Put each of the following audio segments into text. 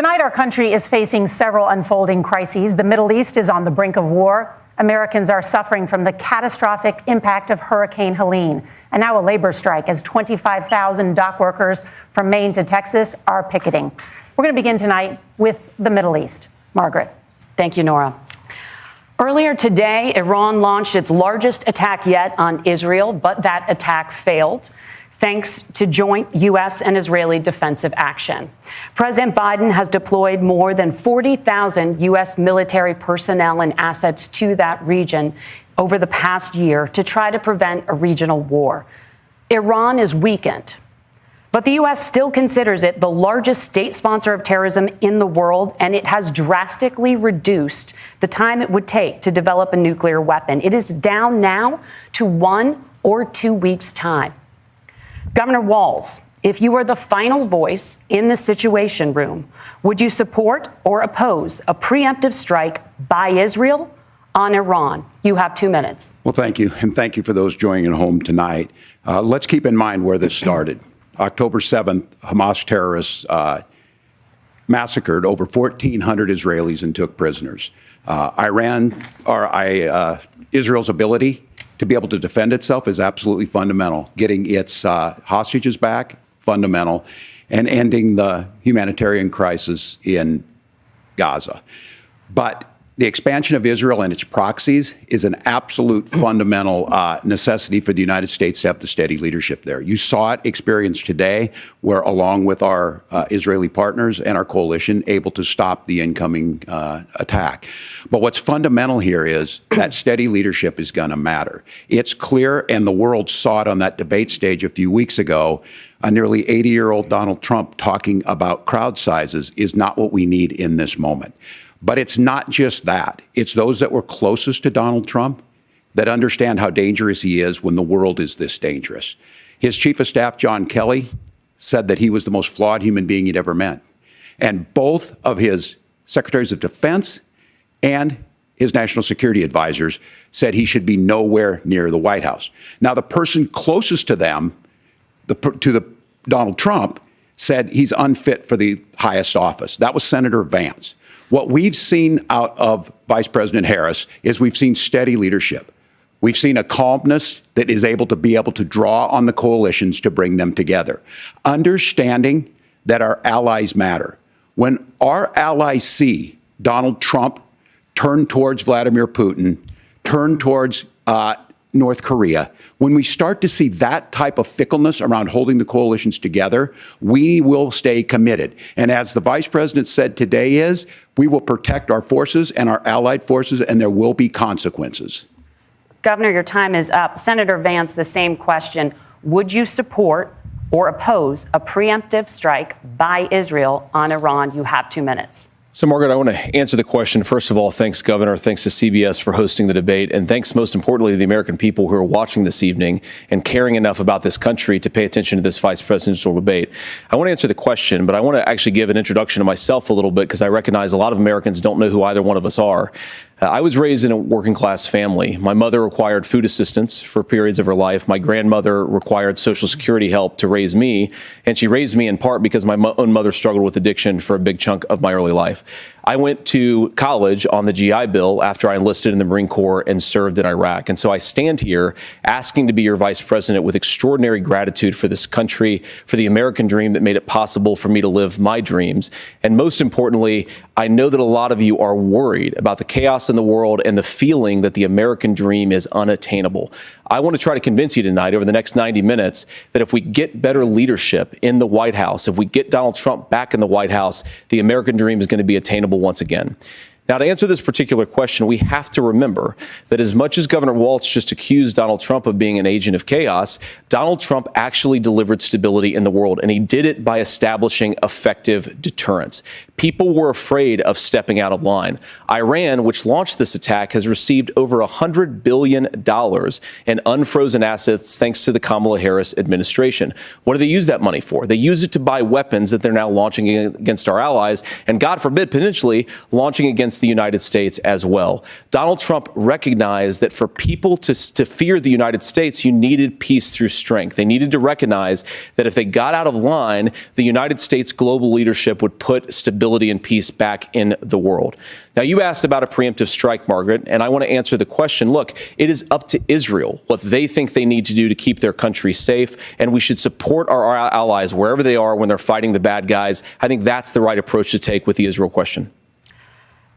Tonight, our country is facing several unfolding crises. The Middle East is on the brink of war. Americans are suffering from the catastrophic impact of Hurricane Helene. And now a labor strike as 25,000 dock workers from Maine to Texas are picketing. We're going to begin tonight with the Middle East. Margaret. Thank you, Nora. Earlier today, Iran launched its largest attack yet on Israel, but that attack failed, thanks to joint U.S. and Israeli defensive action. President Biden has deployed more than 40,000 U.S. military personnel and assets to that region over the past year to try to prevent a regional war. Iran is weakened, but the U.S. still considers it the largest state sponsor of terrorism in the world, and it has drastically reduced the time it would take to develop a nuclear weapon. It is down now to 1 or 2 weeks' time. Governor Walz, if you were the final voice in the Situation Room, would you support or oppose a preemptive strike by Israel on Iran? You have 2 minutes. Well, thank you. And thank you for those joining at home tonight. Let's keep in mind where this started. October 7th, Hamas terrorists massacred over 1,400 Israelis and took prisoners. Israel's ability to be able to defend itself is absolutely fundamental. Getting its hostages back, fundamental, and ending the humanitarian crisis in Gaza. But the expansion of Israel and its proxies is an absolute fundamental necessity for the United States to have the steady leadership there. You saw it experienced today, where along with our Israeli partners and our coalition, able to stop the incoming attack. But what's fundamental here is that steady leadership is going to matter. It's clear, and the world saw it on that debate stage a few weeks ago, a nearly 80-year-old Donald Trump talking about crowd sizes is not what we need in this moment. But it's not just that. It's those that were closest to Donald Trump that understand how dangerous he is when the world is this dangerous. His chief of staff, John Kelly, said that he was the most flawed human being he'd ever met. And both of his secretaries of defense and his national security advisors said he should be nowhere near the White House. Now, the person closest to them, Donald Trump, said he's unfit for the highest office. That was Senator Vance. What we've seen out of Vice President Harris is we've seen steady leadership. We've seen a calmness that is able to draw on the coalitions to bring them together. Understanding that our allies matter. When our allies see Donald Trump turn towards Vladimir Putin, turn towards North Korea, when we start to see that type of fickleness around holding the coalitions together, we will stay committed. And as the vice president said today we will protect our forces and our allied forces, and there will be consequences. Governor, your time is up. Senator Vance, the same question. Would you support or oppose a preemptive strike by Israel on Iran? You have 2 minutes. So, Margaret, I want to answer the question. First of all, thanks, Governor. Thanks to CBS for hosting the debate. And thanks, most importantly, to the American people who are watching this evening and caring enough about this country to pay attention to this vice presidential debate. I want to answer the question, but I want to actually give an introduction to myself a little bit, because I recognize a lot of Americans don't know who either one of us are. I was raised in a working class family. My mother required food assistance for periods of her life. My grandmother required Social Security help to raise me. And she raised me in part because my own mother struggled with addiction for a big chunk of my early life. I went to college on the GI Bill after I enlisted in the Marine Corps and served in Iraq. And so I stand here asking to be your vice president with extraordinary gratitude for this country, for the American dream that made it possible for me to live my dreams. And most importantly, I know that a lot of you are worried about the chaos in the world and the feeling that the American dream is unattainable. I want to try to convince you tonight over the next 90 minutes that if we get better leadership in the White House, if we get Donald Trump back in the White House, the American dream is going to be attainable once again. Now, to answer this particular question, we have to remember that as much as Governor Walz just accused Donald Trump of being an agent of chaos, Donald Trump actually delivered stability in the world, and he did it by establishing effective deterrence. People were afraid of stepping out of line. Iran, which launched this attack, has received over $100 billion in unfrozen assets thanks to the Kamala Harris administration. What do they use that money for? They use it to buy weapons that they're now launching against our allies, and God forbid, potentially launching against against the United States as well. Donald Trump recognized that for people to fear the United States, you needed peace through strength. They needed to recognize that if they got out of line, the United States global leadership would put stability and peace back in the world. Now, you asked about a preemptive strike, Margaret, and I want to answer the question. Look, it is up to Israel what they think they need to do to keep their country safe, and we should support our allies wherever they are when they're fighting the bad guys. I think that's the right approach to take with the Israel question.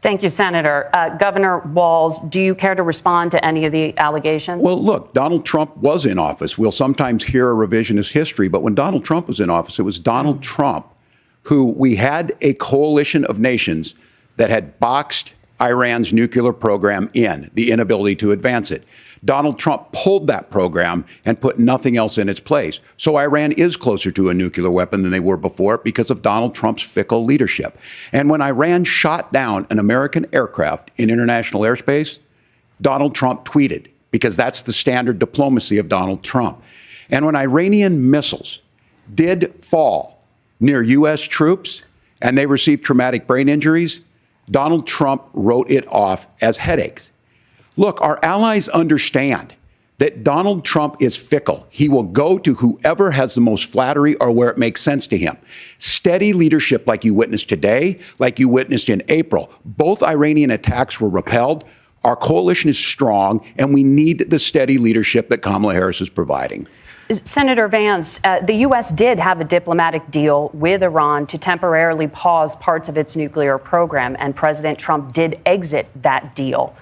Thank you, Senator. Governor Walz, do you care to respond to any of the allegations? Well, look, Donald Trump was in office. We'll sometimes hear a revisionist history, but when Donald Trump was in office, it was Donald Trump who we had a coalition of nations that had boxed Iran's nuclear program in, the inability to advance it. Donald Trump pulled that program and put nothing else in its place. So Iran is closer to a nuclear weapon than they were before because of Donald Trump's fickle leadership. And when Iran shot down an American aircraft in international airspace, Donald Trump tweeted, because that's the standard diplomacy of Donald Trump. And when Iranian missiles did fall near U.S. troops and they received traumatic brain injuries, Donald Trump wrote it off as headaches. Look, our allies understand that Donald Trump is fickle. He will go to whoever has the most flattery or where it makes sense to him. Steady leadership like you witnessed today, like you witnessed in April. Both Iranian attacks were repelled. Our coalition is strong, and we need the steady leadership that Kamala Harris is providing. Senator Vance, the U.S. did have a diplomatic deal with Iran to temporarily pause parts of its nuclear program, and President Trump did exit that deal.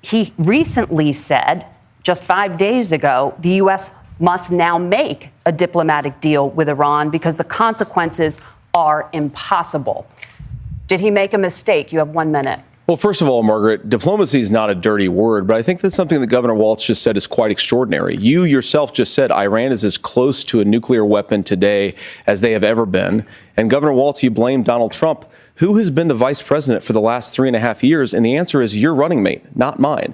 He recently said, just 5 days ago, the U.S. must now make a diplomatic deal with Iran because the consequences are impossible. Did he make a mistake? You have 1 minute. Well, first of all, Margaret, diplomacy is not a dirty word, but I think that's something that Governor Walz just said is quite extraordinary. You yourself just said Iran is as close to a nuclear weapon today as they have ever been. And Governor Walz, you blame Donald Trump, who has been the vice president for the last 3.5 years. And the answer is your running mate, not mine.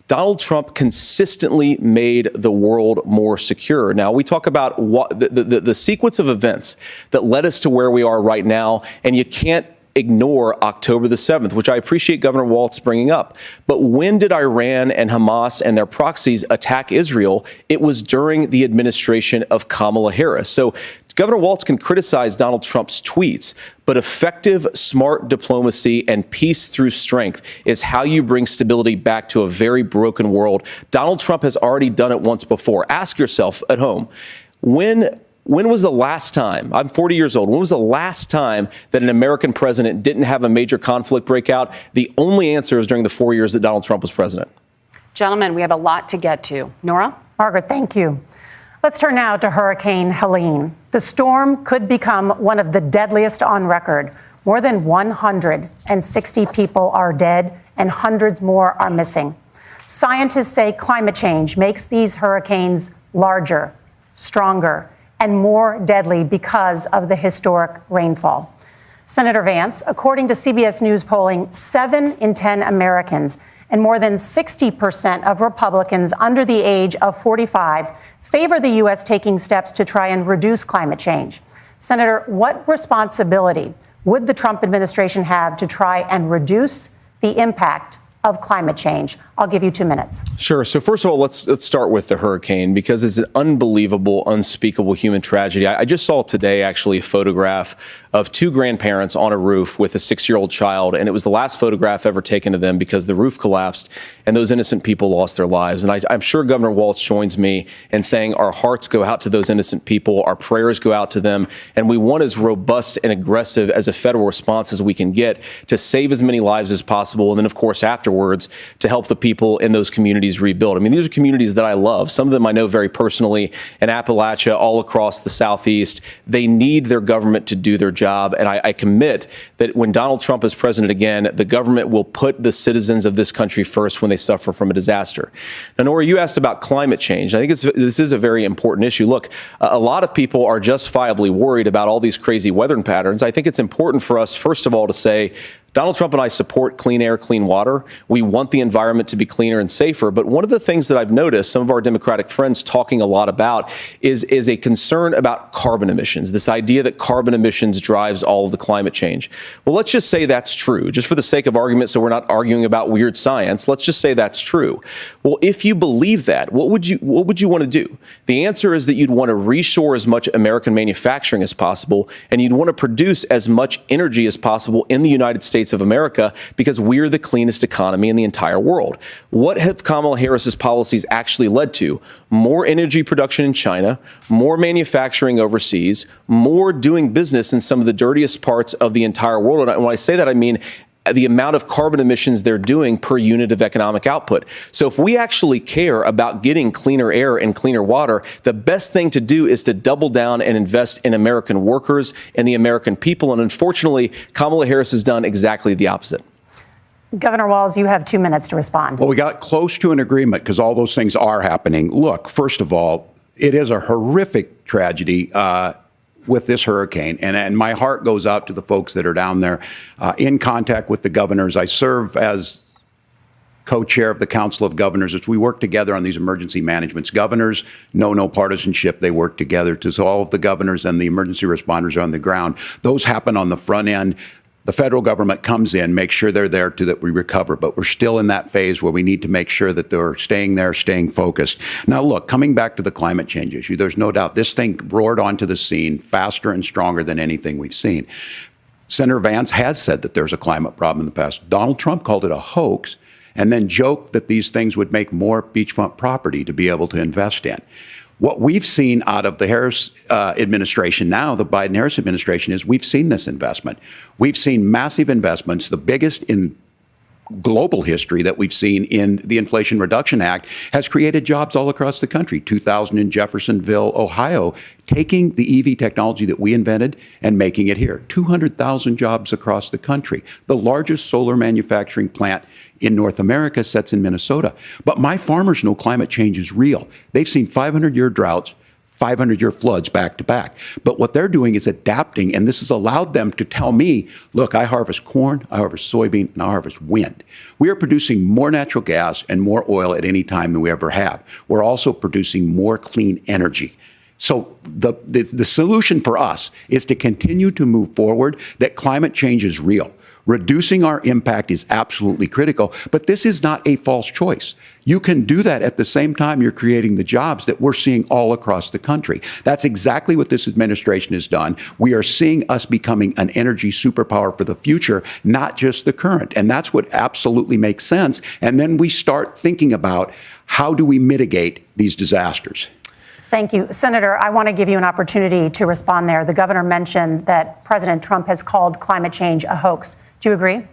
Donald Trump consistently made the world more secure. Now, we talk about the sequence of events that led us to where we are right now, and you can't ignore October the 7th, which I appreciate Governor Walz bringing up. But when did Iran and Hamas and their proxies attack Israel? It was during the administration of Kamala Harris. So Governor Walz can criticize Donald Trump's tweets, but effective, smart diplomacy and peace through strength is how you bring stability back to a very broken world. Donald Trump has already done it once before. Ask yourself at home, when was the last time, I'm 40 years old, when was the last time that an American president didn't have a major conflict break out? The only answer is during the 4 years that Donald Trump was president. Gentlemen, we have a lot to get to. Nora? Margaret, thank you. Let's turn now to Hurricane Helene. The storm could become one of the deadliest on record. More than 160 people are dead and hundreds more are missing. Scientists say climate change makes these hurricanes larger, stronger, and more deadly because of the historic rainfall. Senator Vance, according to CBS News polling, 7 in 10 Americans and more than 60% of Republicans under the age of 45 favor the U.S. taking steps to try and reduce climate change. Senator, what responsibility would the Trump administration have to try and reduce the impact of climate change? I'll give you 2 minutes. Sure. So first of all, let's start with the hurricane, because it's an unbelievable, unspeakable human tragedy. I just saw today, actually, a photograph of 2 grandparents on a roof with a 6-year-old child, and it was the last photograph ever taken of them because the roof collapsed and those innocent people lost their lives. And I'm sure Governor Walz joins me in saying our hearts go out to those innocent people, our prayers go out to them, and we want as robust and aggressive as a federal response as we can get to save as many lives as possible, and then, of course, afterwards, to help the people in those communities rebuild. I mean, these are communities that I love. Some of them I know very personally in Appalachia, all across the Southeast. They need their government to do their job. And I commit that when Donald Trump is president again, the government will put the citizens of this country first when they suffer from a disaster. Now, Nora, you asked about climate change. I think this is a very important issue. Look, a lot of people are justifiably worried about all these crazy weather patterns. I think it's important for us, first of all, to say Donald Trump and I support clean air, clean water. We want the environment to be cleaner and safer. But one of the things that I've noticed some of our Democratic friends talking a lot about is a concern about carbon emissions, this idea that carbon emissions drives all of the climate change. Well, let's just say that's true, just for the sake of argument, so we're not arguing about weird science. Let's just say that's true. Well, if you believe that, what would you want to do? The answer is that you'd want to reshore as much American manufacturing as possible, and you'd want to produce as much energy as possible in the United States of America, because we're the cleanest economy in the entire world. What have Kamala Harris's policies actually led to? More energy production in China, more manufacturing overseas, more doing business in some of the dirtiest parts of the entire world. And when I say that, I mean the amount of carbon emissions they're doing per unit of economic output. So if we actually care about getting cleaner air and cleaner water, the best thing to do is to double down and invest in American workers and the American people. And unfortunately, Kamala Harris has done exactly the opposite. Governor Walz, you have 2 minutes to respond. Well, we got close to an agreement because all those things are happening. Look, first of all, it is a horrific tragedy with this hurricane. And my heart goes out to the folks that are down there in contact with the governors. I serve as co-chair of the Council of Governors as we work together on these emergency managements. Governors know no partisanship. They work together. So all of the governors and the emergency responders are on the ground. Those happen on the front end. The federal government comes in, makes sure they're there to that we recover. But we're still in that phase where we need to make sure that they're staying there, staying focused. Now, look, coming back to the climate change issue, there's no doubt this thing roared onto the scene faster and stronger than anything we've seen. Senator Vance has said that there's a climate problem in the past. Donald Trump called it a hoax and then joked that these things would make more beachfront property to be able to invest in. What we've seen out of the Harris administration now, the Biden-Harris administration, is we've seen this investment. We've seen massive investments, the biggest in global history that we've seen in the Inflation Reduction Act, has created jobs all across the country. 2,000 in Jeffersonville, Ohio, taking the EV technology that we invented and making it here. 200,000 jobs across the country. The largest solar manufacturing plant in North America sits in Minnesota. But my farmers know climate change is real. They've seen 500-year droughts, 500-year floods back to back. But what they're doing is adapting, and this has allowed them to tell me, look, I harvest corn, I harvest soybean, and I harvest wind. We are producing more natural gas and more oil at any time than we ever have. We're also producing more clean energy. So the solution for us is to continue to move forward, that climate change is real. Reducing our impact is absolutely critical, but this is not a false choice. You can do that at the same time you're creating the jobs that we're seeing all across the country. That's exactly what this administration has done. We are seeing us becoming an energy superpower for the future, not just the current. And that's what absolutely makes sense. And then we start thinking about how do we mitigate these disasters. Thank you. Senator, I want to give you an opportunity to respond there. The governor mentioned that President Trump has called climate change a hoax. Do you agree?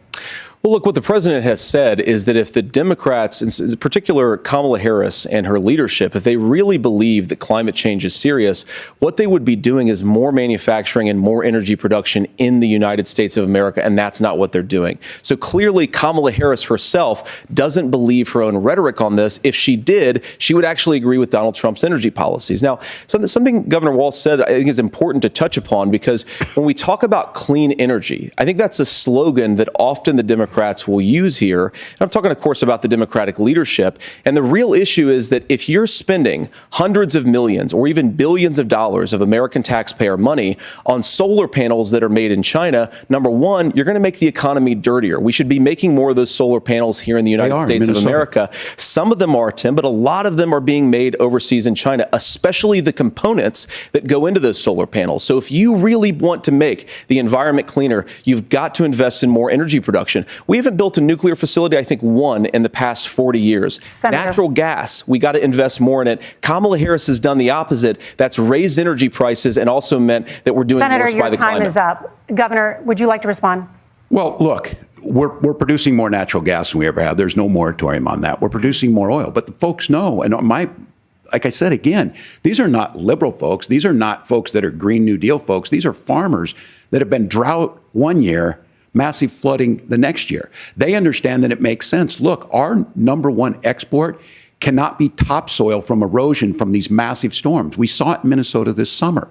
Well, look, what the president has said is that if the Democrats, in particular Kamala Harris and her leadership, if they really believe that climate change is serious, what they would be doing is more manufacturing and more energy production in the United States of America, and that's not what they're doing. So clearly, Kamala Harris herself doesn't believe her own rhetoric on this. If she did, she would actually agree with Donald Trump's energy policies. Now, something Governor Walz said I think is important to touch upon, because when we talk about clean energy, I think that's a slogan that often the Democrats will use here. And I'm talking, of course, about the Democratic leadership. And the real issue is that if you're spending hundreds of millions or even billions of dollars of American taxpayer money on solar panels that are made in China, number one, you're going to make the economy dirtier. We should be making more of those solar panels here in the United States of America. Some of them are, Tim, but a lot of them are being made overseas in China, especially the components that go into those solar panels. So if you really want to make the environment cleaner, you've got to invest in more energy production. We haven't built a nuclear facility, I think, one in the past 40 years. Senator. Natural gas, we got to invest more in it. Kamala Harris has done the opposite. That's raised energy prices and also meant that we're doing Senator, worse by the climate. Senator, your time is up. Governor, would you like to respond? Well, look, we're producing more natural gas than we ever have. There's no moratorium on that. We're producing more oil. But the folks know, and like I said, again, these are not liberal folks. These are not folks that are Green New Deal folks. These are farmers that have been drought one year, massive flooding the next year. They understand that it makes sense. Look, our number one export cannot be topsoil from erosion from these massive storms. We saw it in Minnesota this summer.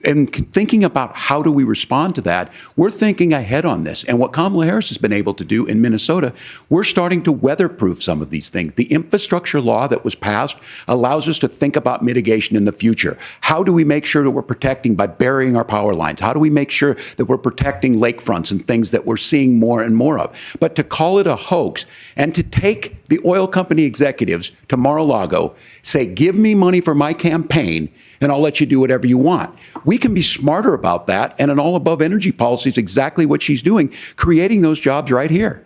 And thinking about how do we respond to that, we're thinking ahead on this. And what Kamala Harris has been able to do in Minnesota, we're starting to weatherproof some of these things. The infrastructure law that was passed allows us to think about mitigation in the future. How do we make sure that we're protecting by burying our power lines? How do we make sure that we're protecting lakefronts and things that we're seeing more and more of? But to call it a hoax and to take the oil company executives to Mar-a-Lago, say, give me money for my campaign, and I'll let you do whatever you want. We can be smarter about that, and an all-above energy policy is exactly what she's doing, creating those jobs right here.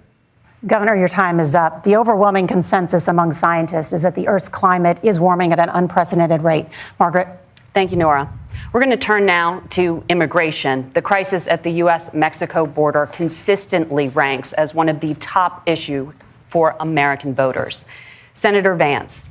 Governor, your time is up. The overwhelming consensus among scientists is that the Earth's climate is warming at an unprecedented rate. Margaret? Thank you, Nora. We're going to turn now to immigration. The crisis at the U.S.-Mexico border consistently ranks as one of the top issues for American voters. Senator Vance,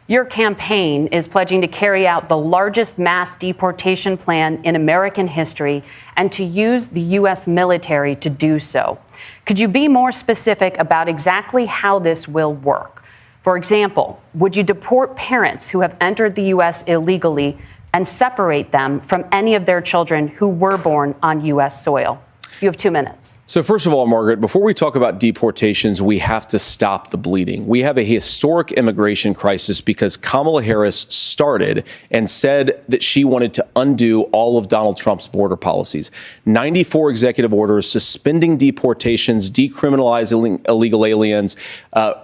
your campaign is pledging to carry out the largest mass deportation plan in American history and to use the U.S. military to do so. Could you be more specific about exactly how this will work? For example, would you deport parents who have entered the U.S. illegally and separate them from any of their children who were born on U.S. soil? You have 2 minutes. So first of all, Margaret, before we talk about deportations, we have to stop the bleeding. We have a historic immigration crisis because Kamala Harris started and said that she wanted to undo all of Donald Trump's border policies. 94 executive orders suspending deportations, decriminalizing illegal aliens,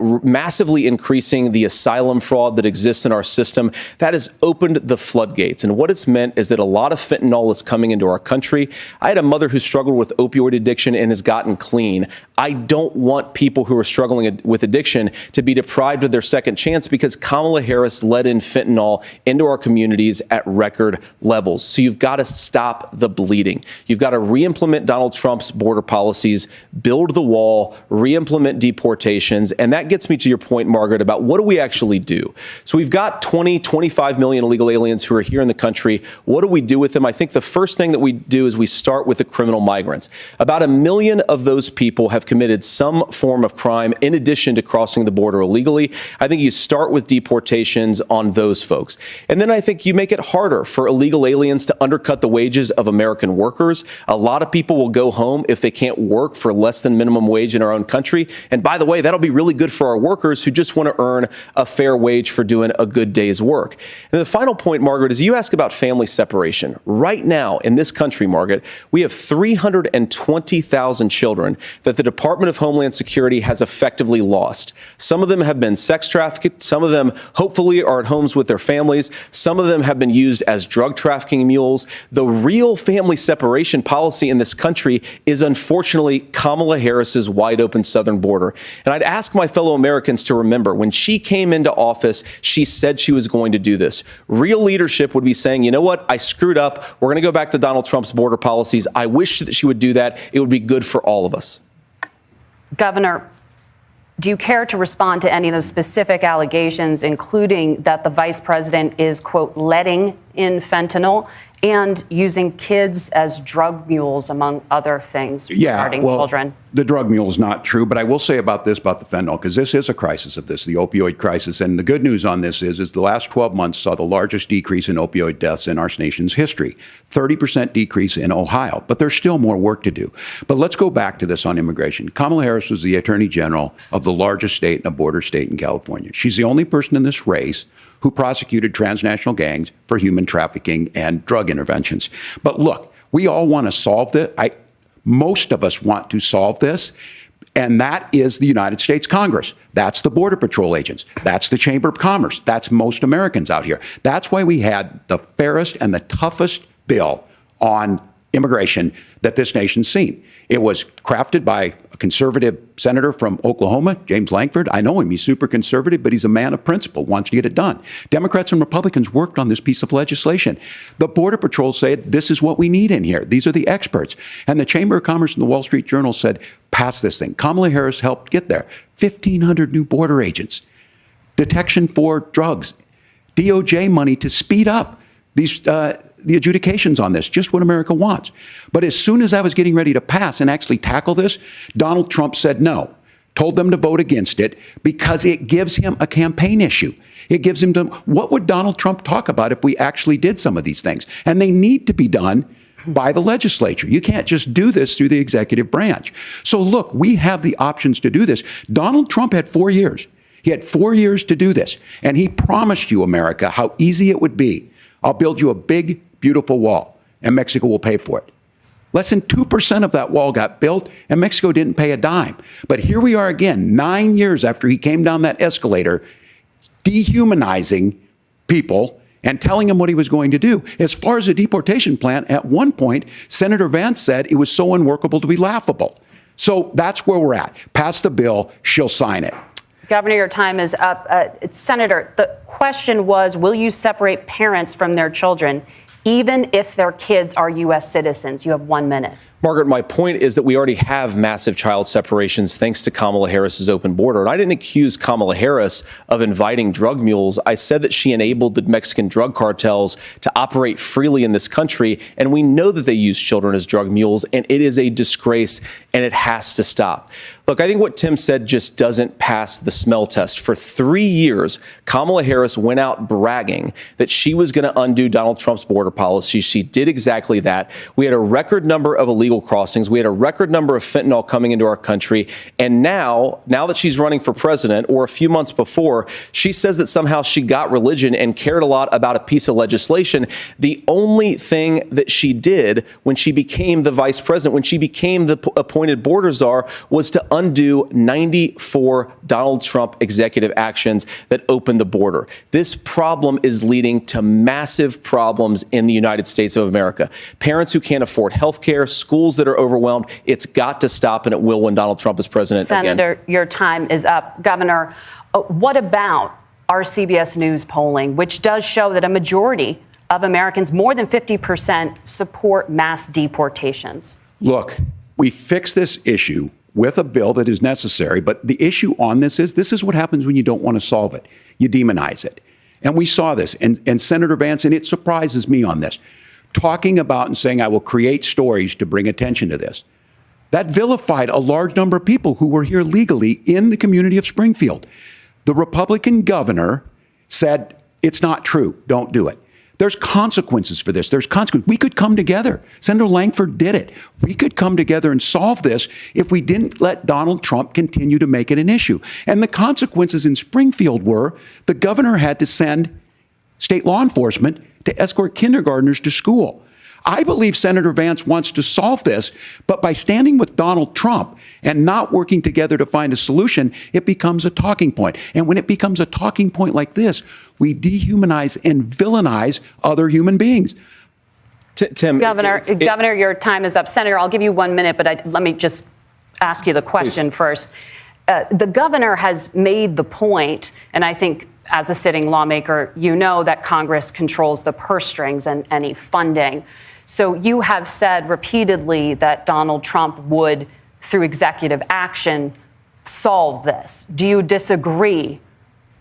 massively increasing the asylum fraud that exists in our system. That has opened the floodgates. And what it's meant is that a lot of fentanyl is coming into our country. I had a mother who struggled with opioid addiction and has gotten clean. I don't want people who are struggling with addiction to be deprived of their second chance because Kamala Harris let in fentanyl into our communities at record levels. So you've got to stop the bleeding. You've got to re-implement Donald Trump's border policies, build the wall, re-implement deportations. And that gets me to your point, Margaret, about what do we actually do? So we've got 25 million illegal aliens who are here in the country. What do we do with them? I think the first thing that we do is we start with the criminal migrants. About 1 million of those people have committed some form of crime in addition to crossing the border illegally. I think you start with deportations on those folks. And then I think you make it harder for illegal aliens to undercut the wages of American workers. A lot of people will go home if they can't work for less than minimum wage in our own country. And by the way, that'll be really good for our workers who just want to earn a fair wage for doing a good day's work. And the final point, Margaret, is you ask about family separation. Right now in this country, Margaret, we have 320,000 children that the Department of Homeland Security has effectively lost. Some of them have been sex trafficked. Some of them hopefully are at homes with their families. Some of them have been used as drug trafficking mules. The real family separation policy in this country is unfortunately Kamala Harris's wide open southern border. And I'd ask my fellow Americans to remember when she came into office, she said she was going to do this. Real leadership would be saying, you know what? I screwed up. We're going to go back to Donald Trump's border policies. I wish that she would do that. It would be good for all of us. Governor, do you care to respond to any of those specific allegations, including that the vice president is, quote, letting in fentanyl and using kids as drug mules, among other things regarding children? The drug mule is not true, but I will say about this, about the fentanyl, because this is a crisis of this, the opioid crisis. And the good news on this is the last 12 months saw the largest decrease in opioid deaths in our nation's history, 30% decrease in Ohio. But there's still more work to do. But let's go back to this on immigration. Kamala Harris was the attorney general of the largest state and a border state in California. She's the only person in this race who prosecuted transnational gangs for human trafficking and drug interventions. But look, we all want to solve this. Most of us want to solve this, and that is the United States Congress. That's the Border Patrol agents. That's the Chamber of Commerce. That's most Americans out here. That's why we had the fairest and the toughest bill on immigration that this nation's seen. It was crafted by a conservative senator from Oklahoma, James Lankford. I know him. He's super conservative, but he's a man of principle, wants to get it done. Democrats and Republicans worked on this piece of legislation. The Border Patrol said, this is what we need in here. These are the experts. And the Chamber of Commerce and the Wall Street Journal said, pass this thing. Kamala Harris helped get there. 1,500 new border agents, detection for drugs, DOJ money to speed up the adjudications on this, just what America wants. But as soon as I was getting ready to pass and actually tackle this, Donald Trump said no. told them to vote against it because it gives him a campaign issue. It gives him what would Donald Trump talk about if we actually did some of these things? And they need to be done by the legislature. You can't just do this through the executive branch. So look, we have the options to do this. Donald Trump had 4 years. He had 4 years to do this. And he promised you, America, how easy it would be. I'll build you a big, beautiful wall, and Mexico will pay for it. Less than 2% of that wall got built, and Mexico didn't pay a dime. But here we are again, 9 years after he came down that escalator, dehumanizing people and telling them what he was going to do. As far as the deportation plan, at one point, Senator Vance said it was so unworkable to be laughable. So that's where we're at. Pass the bill, she'll sign it. Governor, your time is up. Senator, the question was, will you separate parents from their children, even if their kids are U.S. citizens? You have 1 minute. Margaret, my point is that we already have massive child separations thanks to Kamala Harris's open border. And I didn't accuse Kamala Harris of inviting drug mules. I said that she enabled the Mexican drug cartels to operate freely in this country. And we know that they use children as drug mules. And it is a disgrace, and it has to stop. Look, I think what Tim said just doesn't pass the smell test. For 3 years, Kamala Harris went out bragging that she was going to undo Donald Trump's border policy. She did exactly that. We had a record number of illegal crossings. We had a record number of fentanyl coming into our country. And now that she's running for president, or a few months before, she says that somehow she got religion and cared a lot about a piece of legislation. The only thing that she did when she became the vice president, when she became the appointed border czar, was to undo 94 Donald Trump executive actions that opened the border. This problem is leading to massive problems in the United States of America. Parents who can't afford health care, schools that are overwhelmed. It's got to stop, and it will when Donald Trump is president again. Senator, your time is up. Governor, what about our CBS News polling, which does show that a majority of Americans, more than 50%, support mass deportations? Look, we fix this issue with a bill that is necessary, but the issue on this is what happens when you don't want to solve it. You demonize it. And we saw this, and Senator Vance, and it surprises me on this, talking about and saying, I will create stories to bring attention to this. That vilified a large number of people who were here legally in the community of Springfield. The Republican governor said, it's not true, don't do it. There's consequences for this. There's consequences. We could come together. Senator Langford did it. We could come together and solve this if we didn't let Donald Trump continue to make it an issue. And the consequences in Springfield were the governor had to send state law enforcement to escort kindergartners to school. I believe Senator Vance wants to solve this, but by standing with Donald Trump and not working together to find a solution, it becomes a talking point. And when it becomes a talking point like this, we dehumanize and villainize other human beings. Tim, Governor, your time is up. Senator, I'll give you 1 minute, but let me just ask you the question first. The governor has made the point, and I think as a sitting lawmaker, you know that Congress controls the purse strings and any funding. So you have said repeatedly that Donald Trump would, through executive action, solve this. Do you disagree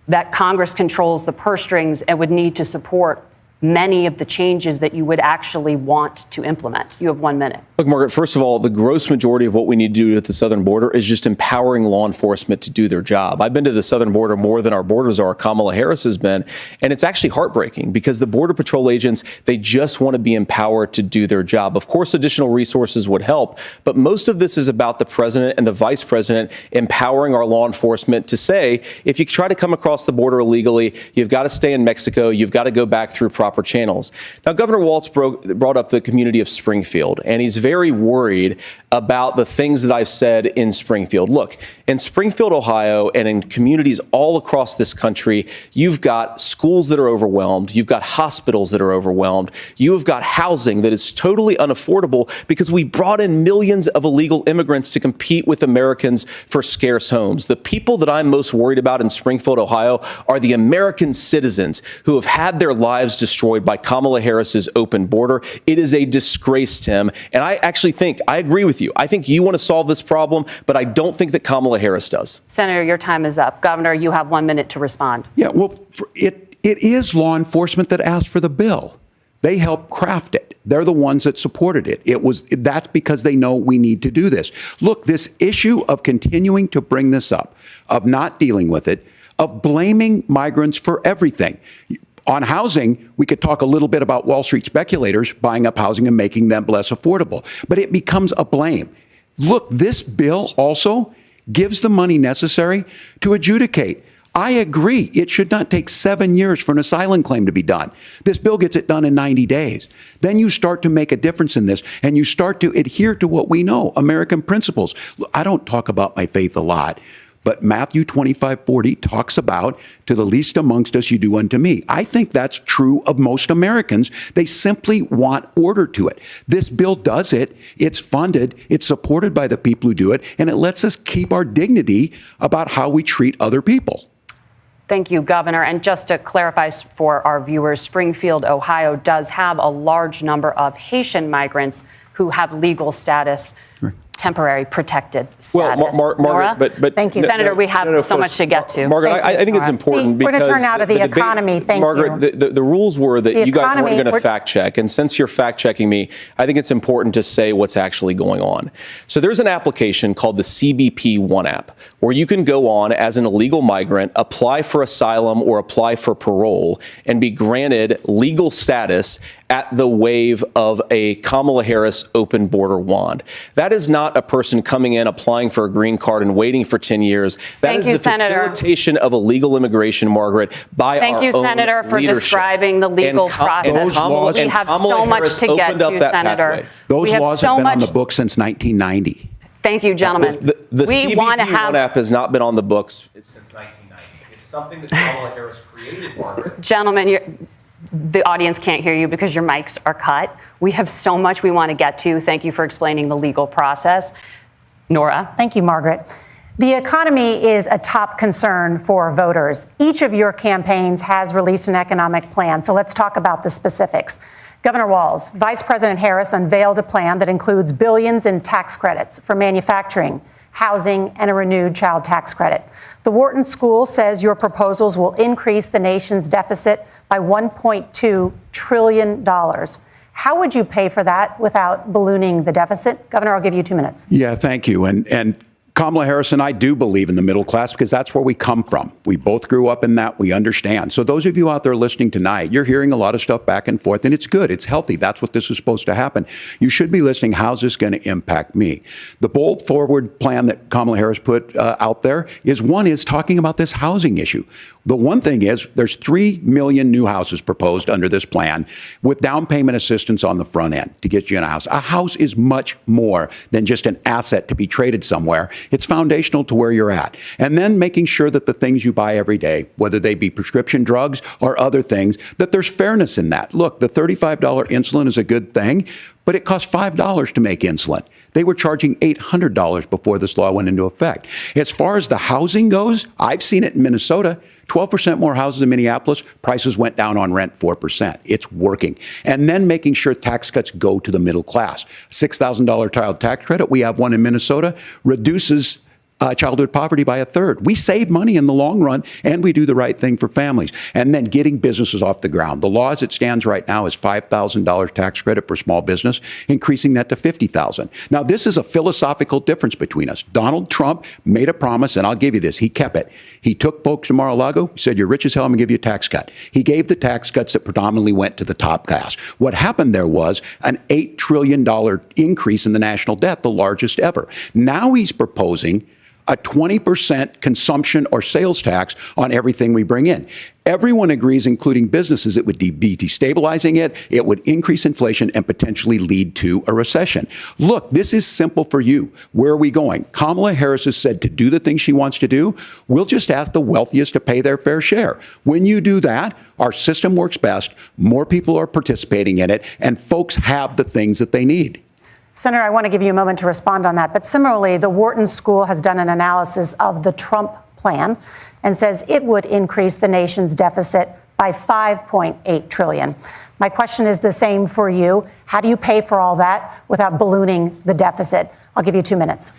that Congress controls the purse strings and would need to support many of the changes that you would actually want to implement? You have 1 minute. Look, Margaret, first of all, the gross majority of what we need to do at the southern border is just empowering law enforcement to do their job. I've been to the southern border more than our border czar, Kamala Harris, has been, and it's actually heartbreaking because the Border Patrol agents, they just want to be empowered to do their job. Of course, additional resources would help, but most of this is about the president and the vice president empowering our law enforcement to say, if you try to come across the border illegally, you've got to stay in Mexico, you've got to go back through proper channels. Now, Governor Walz brought up the community of Springfield, and he's very worried about the things that I've said in Springfield. Look, in Springfield, Ohio, and in communities all across this country, you've got schools that are overwhelmed. You've got hospitals that are overwhelmed. You have got housing that is totally unaffordable because we brought in millions of illegal immigrants to compete with Americans for scarce homes. The people that I'm most worried about in Springfield, Ohio, are the American citizens who have had their lives destroyed by Kamala Harris's open border. It is a disgrace, Tim. And I actually think, I agree with you. I think you want to solve this problem, but I don't think that Kamala Harris does. Senator, your time is up. Governor, you have 1 minute to respond. Yeah, well, it is law enforcement that asked for the bill. They helped craft it. They're the ones that supported it. That's because they know we need to do this. Look, this issue of continuing to bring this up, of not dealing with it, of blaming migrants for everything. On housing, we could talk a little bit about Wall Street speculators buying up housing and making them less affordable, but it becomes a blame. Look, this bill also gives the money necessary to adjudicate. I agree. It should not take 7 years for an asylum claim to be done. This bill gets it done in 90 days. Then you start to make a difference in this, and you start to adhere to what we know, American principles. I don't talk about my faith a lot, but Matthew 25:40 talks about, to the least amongst us you do unto me. I think that's true of most Americans. They simply want order to it. This bill does it. It's funded. It's supported by the people who do it. And it lets us keep our dignity about how we treat other people. Thank you, Governor. And just to clarify for our viewers, Springfield, Ohio does have a large number of Haitian migrants who have legal status. Right. Temporary protected status. Well, Margaret, but thank you, Senator. We have so much to get to. Margaret, I think it's important because we're going to turn now to the economy. Thank you, Margaret. The rules were that you guys weren't going to fact check, and since you're fact checking me, I think it's important to say what's actually going on. So there's an application called the CBP One app, where you can go on as an illegal migrant, apply for asylum or apply for parole, and be granted legal status at the wave of a Kamala Harris open border wand. That is not a person coming in, applying for a green card and waiting for 10 years. That is the facilitation of illegal immigration, Margaret, by our own leadership. Thank you, Senator, for describing the legal process. We have so much to get to, Senator. Those laws have been on the books since 1990. Thank you, gentlemen. The CBP One app has not been on the books since 1990. It's something that Kamala Harris created, Margaret. Gentlemen, the audience can't hear you because your mics are cut. We have so much we want to get to. Thank you for explaining the legal process. Nora. Thank you, Margaret. The economy is a top concern for voters. Each of your campaigns has released an economic plan, so let's talk about the specifics. Governor Walz, Vice President Harris unveiled a plan that includes billions in tax credits for manufacturing, housing, and a renewed child tax credit. The Wharton School says your proposals will increase the nation's deficit by $1.2 trillion. How would you pay for that without ballooning the deficit? Governor, I'll give you 2 minutes. Yeah, thank you. And Kamala Harris and I do believe in the middle class because that's where we come from. We both grew up in that. We understand. So those of you out there listening tonight, you're hearing a lot of stuff back and forth, and it's good. It's healthy. That's what this is supposed to happen. You should be listening. How's this going to impact me? The bold forward plan that Kamala Harris put out there is talking about this housing issue. The one thing is there's 3 million new houses proposed under this plan with down payment assistance on the front end to get you in a house. A house is much more than just an asset to be traded somewhere. It's foundational to where you're at. And then making sure that the things you buy every day, whether they be prescription drugs or other things, that there's fairness in that. Look, the $35 insulin is a good thing, but it costs $5 to make insulin. They were charging $800 before this law went into effect. As far as the housing goes, I've seen it in Minnesota. 12% more houses in Minneapolis, prices went down on rent 4%. It's working. And then making sure tax cuts go to the middle class. $6,000 child tax credit, we have one in Minnesota, reduces childhood poverty by 1/3. We save money in the long run, and we do the right thing for families. And then getting businesses off the ground. The law as it stands right now is $5,000 tax credit for small business, increasing that to $50,000. Now, this is a philosophical difference between us. Donald Trump made a promise, and I'll give you this. He kept it. He took folks to Mar-a-Lago, said, you're rich as hell, I'm going to give you a tax cut. He gave the tax cuts that predominantly went to the top class. What happened there was an $8 trillion increase in the national debt, the largest ever. Now he's proposing a 20% consumption or sales tax on everything we bring in. Everyone agrees, including businesses, it would be destabilizing it, it would increase inflation and potentially lead to a recession. Look, this is simple for you. Where are we going? Kamala Harris has said to do the things she wants to do. We'll just ask the wealthiest to pay their fair share. When you do that, our system works best, more people are participating in it, and folks have the things that they need. Senator, I want to give you a moment to respond on that. But similarly, the Wharton School has done an analysis of the Trump plan and says it would increase the nation's deficit by $5.8 trillion. My question is the same for you. How do you pay for all that without ballooning the deficit? I'll give you 2 minutes.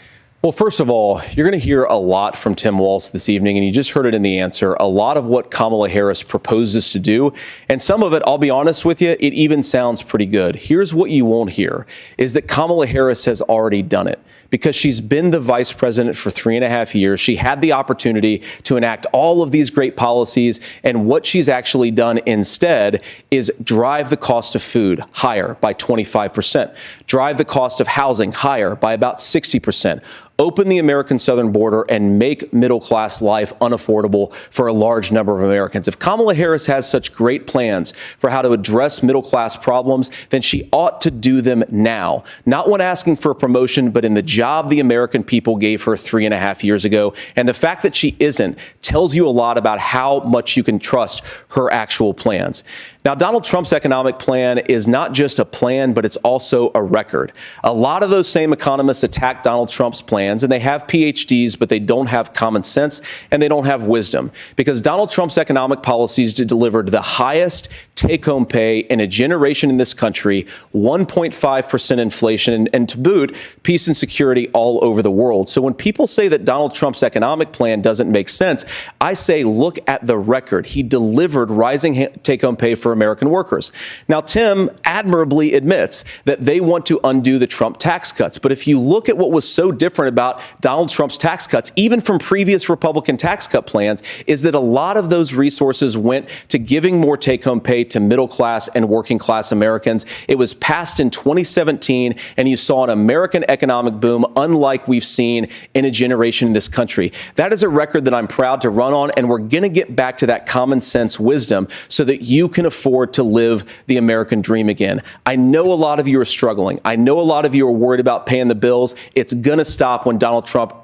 Well, first of all, you're going to hear a lot from Tim Walz this evening, and you just heard it in the answer, a lot of what Kamala Harris proposes to do. And some of it, I'll be honest with you, it even sounds pretty good. Here's what you won't hear, is that Kamala Harris has already done it. Because she's been the vice president for 3.5 years. She had the opportunity to enact all of these great policies. And what she's actually done instead is drive the cost of food higher by 25%, drive the cost of housing higher by about 60%. Open the American southern border and make middle-class life unaffordable for a large number of Americans. If Kamala Harris has such great plans for how to address middle-class problems, then she ought to do them now. Not when asking for a promotion, but in the job the American people gave her 3.5 years ago. And the fact that she isn't tells you a lot about how much you can trust her actual plans. Now, Donald Trump's economic plan is not just a plan, but it's also a record. A lot of those same economists attack Donald Trump's plans, and they have PhDs, but they don't have common sense and they don't have wisdom. Because Donald Trump's economic policies delivered the highest take-home pay in a generation in this country, 1.5% inflation, and to boot, peace and security all over the world. So when people say that Donald Trump's economic plan doesn't make sense, I say look at the record. He delivered rising take-home pay for American workers. Now, Tim admirably admits that they want to undo the Trump tax cuts. But if you look at what was so different about Donald Trump's tax cuts, even from previous Republican tax cut plans, is that a lot of those resources went to giving more take-home pay to middle class and working class Americans. It was passed in 2017, and you saw an American economic boom unlike we've seen in a generation in this country. That is a record that I'm proud to run on, and we're going to get back to that common sense wisdom so that you can afford to live the American dream again. I know a lot of you are struggling. I know a lot of you are worried about paying the bills. It's going to stop when Donald Trump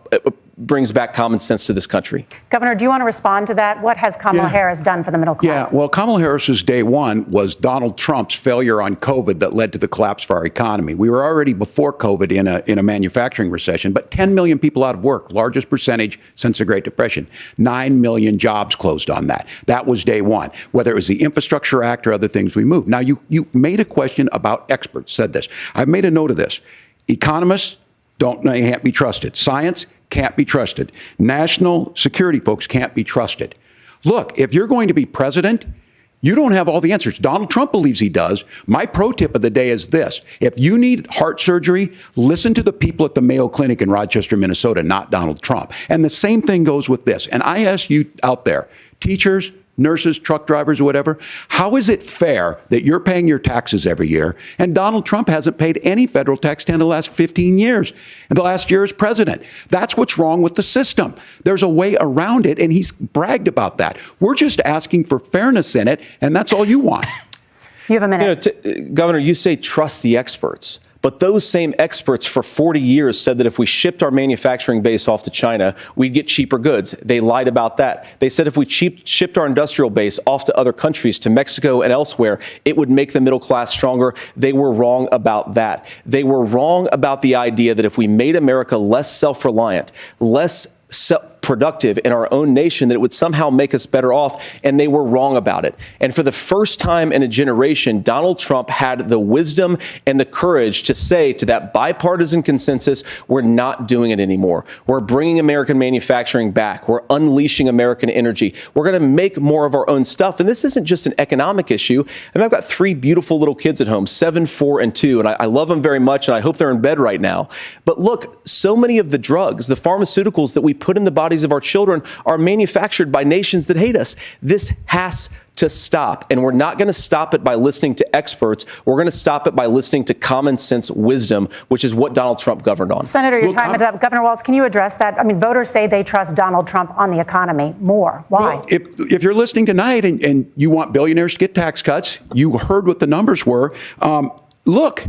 brings back common sense to this country. Governor, do you want to respond to that? What has Kamala Harris done for the middle class? Yeah, well, Kamala Harris's day one was Donald Trump's failure on COVID that led to the collapse of our economy. We were already before COVID in a manufacturing recession, but 10 million people out of work, largest percentage since the Great Depression. 9 million jobs closed on that. That was day one. Whether it was the Infrastructure Act or other things we moved. Now, you made a question about experts, said this. I've made a note of this. Economists can't be trusted. Science can't be trusted. National security folks can't be trusted. Look, if you're going to be president, you don't have all the answers. Donald Trump believes he does. My pro tip of the day is this. If you need heart surgery, listen to the people at the Mayo Clinic in Rochester, Minnesota, not Donald Trump. And the same thing goes with this. And I ask you out there, teachers, nurses, truck drivers, or whatever, how is it fair that you're paying your taxes every year and Donald Trump hasn't paid any federal tax in the last 15 years, and the last year as president? That's what's wrong with the system. There's a way around it, and he's bragged about that. We're just asking for fairness in it, and that's all you want. You have a minute. Governor, you say trust the experts. But those same experts for 40 years said that if we shipped our manufacturing base off to China, we'd get cheaper goods. They lied about that. They said if we shipped our industrial base off to other countries, to Mexico and elsewhere, it would make the middle class stronger. They were wrong about that. They were wrong about the idea that if we made America less self-reliant, less productive in our own nation, that it would somehow make us better off, and they were wrong about it. And for the first time in a generation, Donald Trump had the wisdom and the courage to say to that bipartisan consensus, we're not doing it anymore. We're bringing American manufacturing back. We're unleashing American energy. We're going to make more of our own stuff. And this isn't just an economic issue. I mean, I've got 3 beautiful little kids at home, 7, 4, and 2, and I love them very much, and I hope they're in bed right now. But look, so many of the drugs, the pharmaceuticals that we put in the bodies of our children are manufactured by nations that hate us. This has to stop. And we're not going to stop it by listening to experts. We're going to stop it by listening to common sense wisdom, which is what Donald Trump governed on. Senator, your time is up. Governor Walz, can you address that? I mean, voters say they trust Donald Trump on the economy more. Why? Well, if you're listening tonight and you want billionaires to get tax cuts, you heard what the numbers were. Look,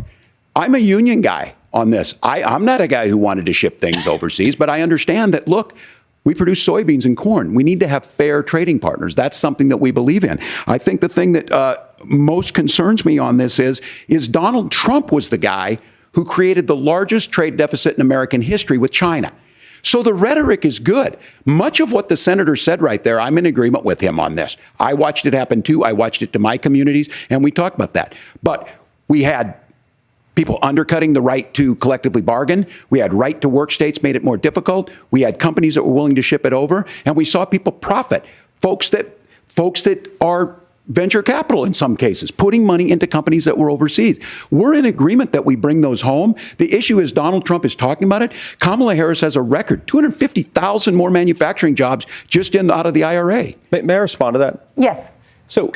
I'm a union guy on this. I'm not a guy who wanted to ship things overseas, but I understand that, look, we produce soybeans and corn. We need to have fair trading partners. That's something that we believe in. I think the thing that most concerns me on this is Donald Trump was the guy who created the largest trade deficit in American history with China. So the rhetoric is good. Much of what the senator said right there, I'm in agreement with him on this. I watched it happen too. I watched it to my communities, and we talked about that. But we had people undercutting the right to collectively bargain. We had right to work states made it more difficult. We had companies that were willing to ship it over, and we saw people profit. Folks that are venture capital in some cases, putting money into companies that were overseas. We're in agreement that we bring those home. The issue is Donald Trump is talking about it. Kamala Harris has a record, 250,000 more manufacturing jobs just out of the IRA. May I respond to that? Yes. So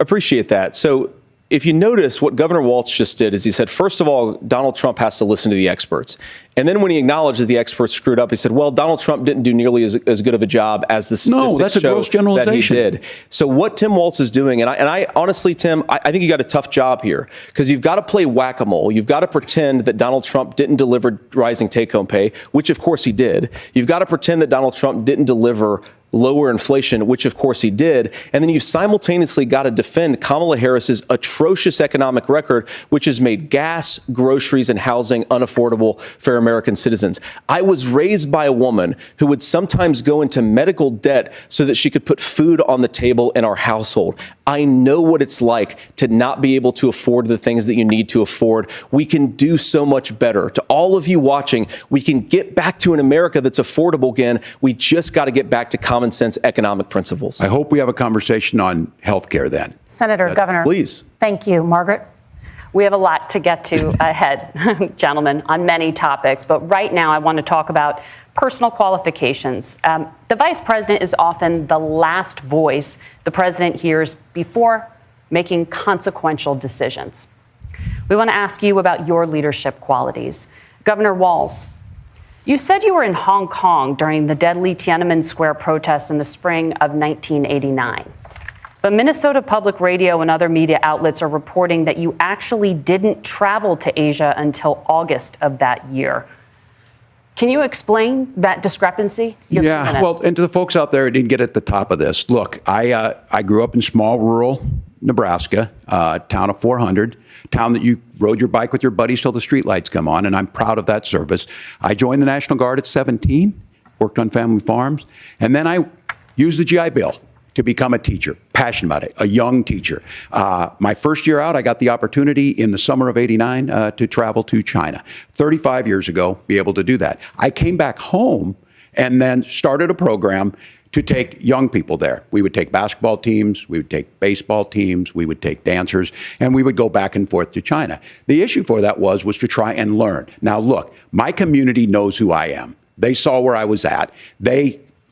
appreciate that. So if you notice, what Governor Walz just did is he said, first of all, Donald Trump has to listen to the experts. And then when he acknowledged that the experts screwed up, he said, well, Donald Trump didn't do nearly as good of a job as the statistics No, that's a gross generalization. that he did. So what Tim Walz is doing, and I honestly, Tim, I think you got a tough job here, because you've got to play whack-a-mole. You've got to pretend that Donald Trump didn't deliver rising take-home pay, which of course he did. You've got to pretend that Donald Trump didn't deliver lower inflation, which of course he did. And then you simultaneously got to defend Kamala Harris's atrocious economic record, which has made gas, groceries, and housing unaffordable for American citizens. I was raised by a woman who would sometimes go into medical debt so that she could put food on the table in our household. I know what it's like to not be able to afford the things that you need to afford. We can do so much better. To all of you watching, we can get back to an America that's affordable again. We just got to get back to common sense economic principles. I hope we have a conversation on health care then. Senator, Governor. Please. Thank you. Margaret? We have a lot to get to ahead, gentlemen, on many topics. But right now, I want to talk about personal qualifications. The vice president is often the last voice the president hears before making consequential decisions. We want to ask you about your leadership qualities. Governor Walz, you said you were in Hong Kong during the deadly Tiananmen Square protests in the spring of 1989. But Minnesota Public Radio and other media outlets are reporting that you actually didn't travel to Asia until August of that year. Can you explain that discrepancy? Yeah, well, and to the folks out there who didn't get at the top of this, look, I grew up in small rural Nebraska, town of 400, town that you rode your bike with your buddies till the streetlights come on, and I'm proud of that service. I joined the National Guard at 17, worked on family farms, and then I used the GI Bill to become a teacher, passionate about it, a young teacher. My first year out, I got the opportunity in the summer of '89 to travel to China. 35 years ago, be able to do that. I came back home and then started a program to take young people there. We would take basketball teams, we would take baseball teams, we would take dancers, and we would go back and forth to China. The issue for that was to try and learn. Now, look, my community knows who I am. They saw where I was at.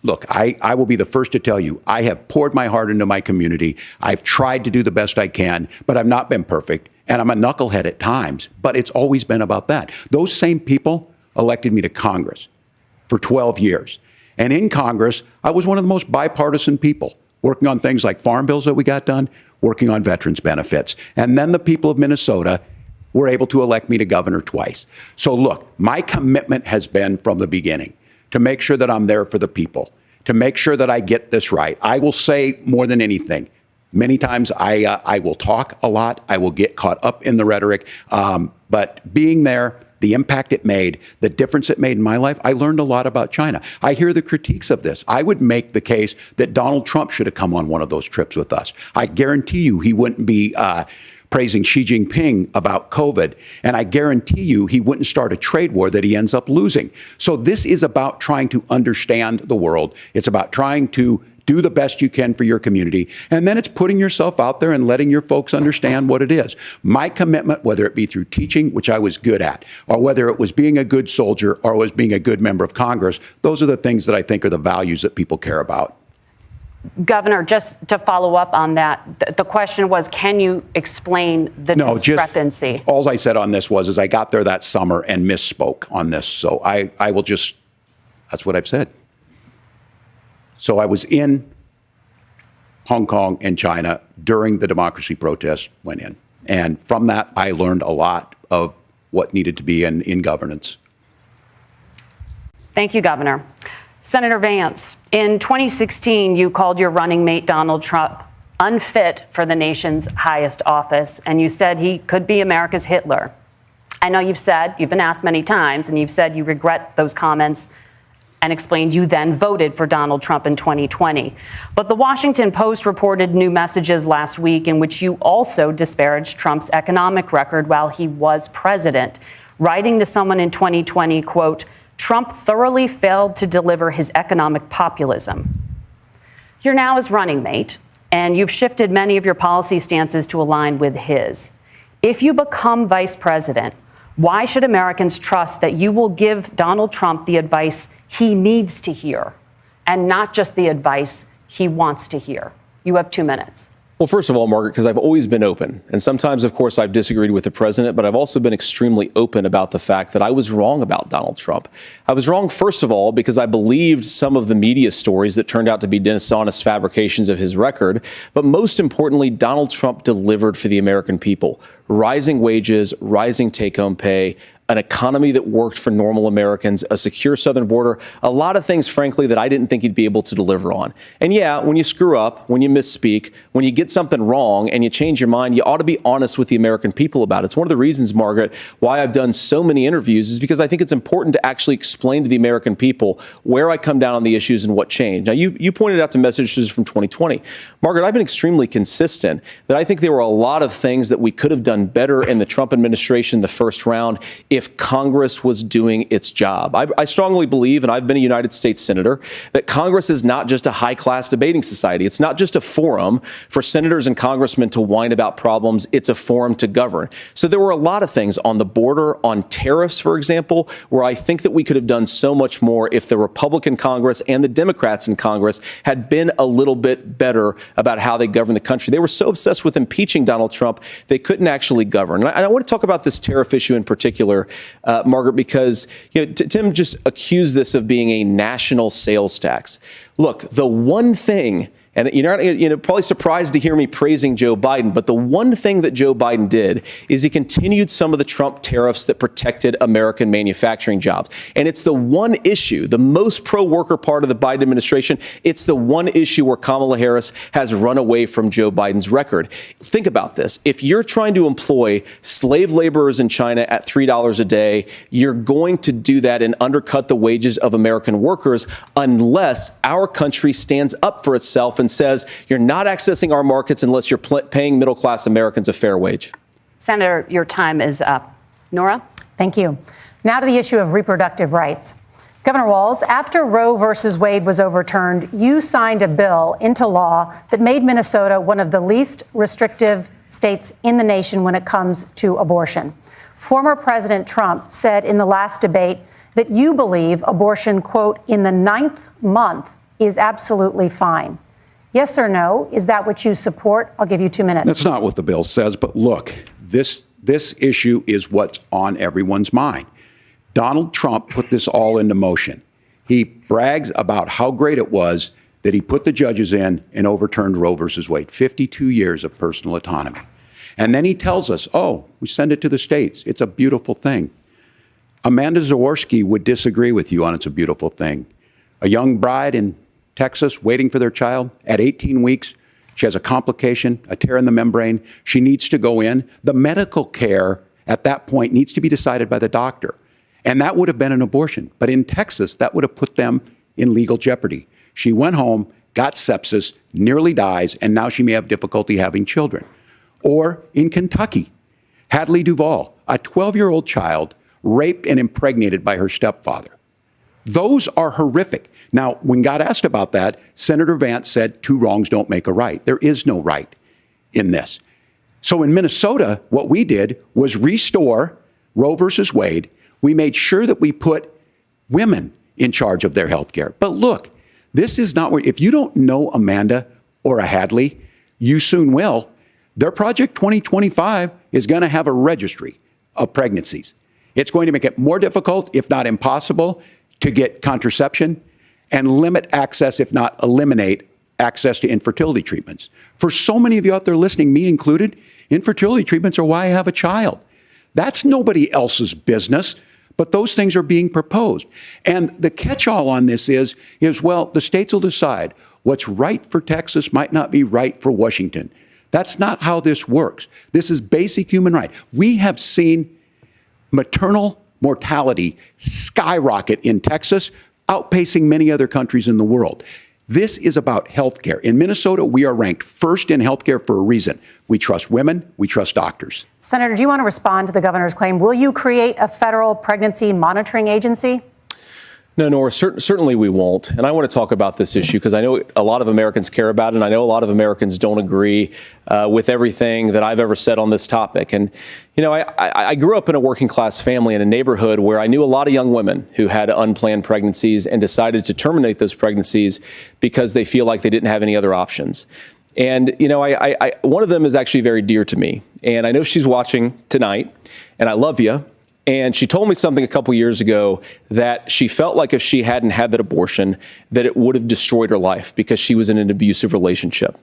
Look, I will be the first to tell you, I have poured my heart into my community. I've tried to do the best I can, but I've not been perfect. And I'm a knucklehead at times, but it's always been about that. Those same people elected me to Congress for 12 years. And in Congress, I was one of the most bipartisan people, working on things like farm bills that we got done, working on veterans benefits. And then the people of Minnesota were able to elect me to governor twice. So look, my commitment has been from the beginning to make sure that I'm there for the people, to make sure that I get this right. I will say more than anything, many times I will talk a lot, I will get caught up in the rhetoric, but being there, the impact it made, the difference it made in my life, I learned a lot about China. I hear the critiques of this. I would make the case that Donald Trump should have come on one of those trips with us. I guarantee you he wouldn't be praising Xi Jinping about COVID, and I guarantee you he wouldn't start a trade war that he ends up losing. So this is about trying to understand the world. It's about trying to do the best you can for your community, and then it's putting yourself out there and letting your folks understand what it is. My commitment, whether it be through teaching, which I was good at, or whether it was being a good soldier or was being a good member of Congress, those are the things that I think are the values that people care about. Governor, just to follow up on that, the question was, can you explain the discrepancy? All I said on this is I got there that summer and misspoke on this. So I will just, that's what I've said. So I was in Hong Kong and China during the democracy protests went in. And from that, I learned a lot of what needed to be in governance. Thank you, Governor. Senator Vance, in 2016, you called your running mate, Donald Trump, unfit for the nation's highest office, and you said he could be America's Hitler. I know you've been asked many times, and you've said you regret those comments and explained you then voted for Donald Trump in 2020. But the Washington Post reported new messages last week in which you also disparaged Trump's economic record while he was president, writing to someone in 2020, quote, "Trump thoroughly failed to deliver his economic populism." You're now his running mate, and you've shifted many of your policy stances to align with his. If you become vice president, why should Americans trust that you will give Donald Trump the advice he needs to hear and not just the advice he wants to hear? You have 2 minutes. Well, first of all, Margaret, because I've always been open. And sometimes, of course, I've disagreed with the president, but I've also been extremely open about the fact that I was wrong about Donald Trump. I was wrong, first of all, because I believed some of the media stories that turned out to be dishonest fabrications of his record. But most importantly, Donald Trump delivered for the American people. Rising wages, rising take-home pay, an economy that worked for normal Americans, a secure southern border, a lot of things, frankly, that I didn't think he'd be able to deliver on. And yeah, when you screw up, when you misspeak, when you get something wrong and you change your mind, you ought to be honest with the American people about it. It's one of the reasons, Margaret, why I've done so many interviews is because I think it's important to actually explain to the American people where I come down on the issues and what changed. Now, you pointed out the messages from 2020. Margaret, I've been extremely consistent that I think there were a lot of things that we could have done better in the Trump administration the first round if Congress was doing its job. I strongly believe, and I've been a United States Senator, that Congress is not just a high-class debating society. It's not just a forum for senators and congressmen to whine about problems. It's a forum to govern. So there were a lot of things on the border, on tariffs, for example, where I think that we could have done so much more if the Republican Congress and the Democrats in Congress had been a little bit better about how they govern the country. They were so obsessed with impeaching Donald Trump, they couldn't actually govern. And I want to talk about this tariff issue in particular, Margaret, because Tim just accused this of being a national sales tax. Look, the one thing, and you're probably surprised to hear me praising Joe Biden, but the one thing that Joe Biden did is he continued some of the Trump tariffs that protected American manufacturing jobs. And it's the one issue, the most pro-worker part of the Biden administration, it's the one issue where Kamala Harris has run away from Joe Biden's record. Think about this. If you're trying to employ slave laborers in China at $3 a day, you're going to do that and undercut the wages of American workers unless our country stands up for itself and says you're not accessing our markets unless you're paying middle-class Americans a fair wage. Senator, your time is up. Nora? Thank you. Now to the issue of reproductive rights. Governor Walz, after Roe versus Wade was overturned, you signed a bill into law that made Minnesota one of the least restrictive states in the nation when it comes to abortion. Former President Trump said in the last debate that you believe abortion, quote, in the 9th month is absolutely fine. Yes or no? Is that what you support? I'll give you 2 minutes. That's not what the bill says, but look, this issue is what's on everyone's mind. Donald Trump put this all into motion. He brags about how great it was that he put the judges in and overturned Roe versus Wade, 52 years of personal autonomy. And then he tells us, oh, we send it to the states. It's a beautiful thing. Amanda Zaworski would disagree with you on it's a beautiful thing. A young bride in Texas waiting for their child at 18 weeks. She has a complication, a tear in the membrane. She needs to go in. The medical care at that point needs to be decided by the doctor. And that would have been an abortion. But in Texas, that would have put them in legal jeopardy. She went home, got sepsis, nearly dies, and now she may have difficulty having children. Or in Kentucky, Hadley Duvall, a 12-year-old child raped and impregnated by her stepfather. Those are horrific. Now, when God asked about that, Senator Vance said 2 wrongs don't make a right. There is no right in this. So in Minnesota, what we did was restore Roe versus Wade. We made sure that we put women in charge of their health care. But look, this is not where, if you don't know Amanda or a Hadley, you soon will. Their Project 2025 is going to have a registry of pregnancies. It's going to make it more difficult, if not impossible, to get contraception and limit access, if not eliminate access to infertility treatments. For so many of you out there listening, me included, infertility treatments are why I have a child. That's nobody else's business, but those things are being proposed. And the catch-all on this is, well, the states will decide what's right for Texas might not be right for Washington. That's not how this works. This is basic human right. We have seen maternal mortality skyrocket in Texas outpacing many other countries in the world. This is about health care. In Minnesota, we are ranked first in health care for a reason. We trust women. We trust doctors. Senator, do you want to respond to the governor's claim? Will you create a federal pregnancy monitoring agency? No, Nora, certainly we won't. And I want to talk about this issue because I know a lot of Americans care about it, and I know a lot of Americans don't agree with everything that I've ever said on this topic. And, you know, I grew up in a working class family in a neighborhood where I knew a lot of young women who had unplanned pregnancies and decided to terminate those pregnancies because they feel like they didn't have any other options. And, you know, one of them is actually very dear to me. And I know she's watching tonight, and I love you. And she told me something a couple years ago that she felt like if she hadn't had that abortion, that it would have destroyed her life because she was in an abusive relationship.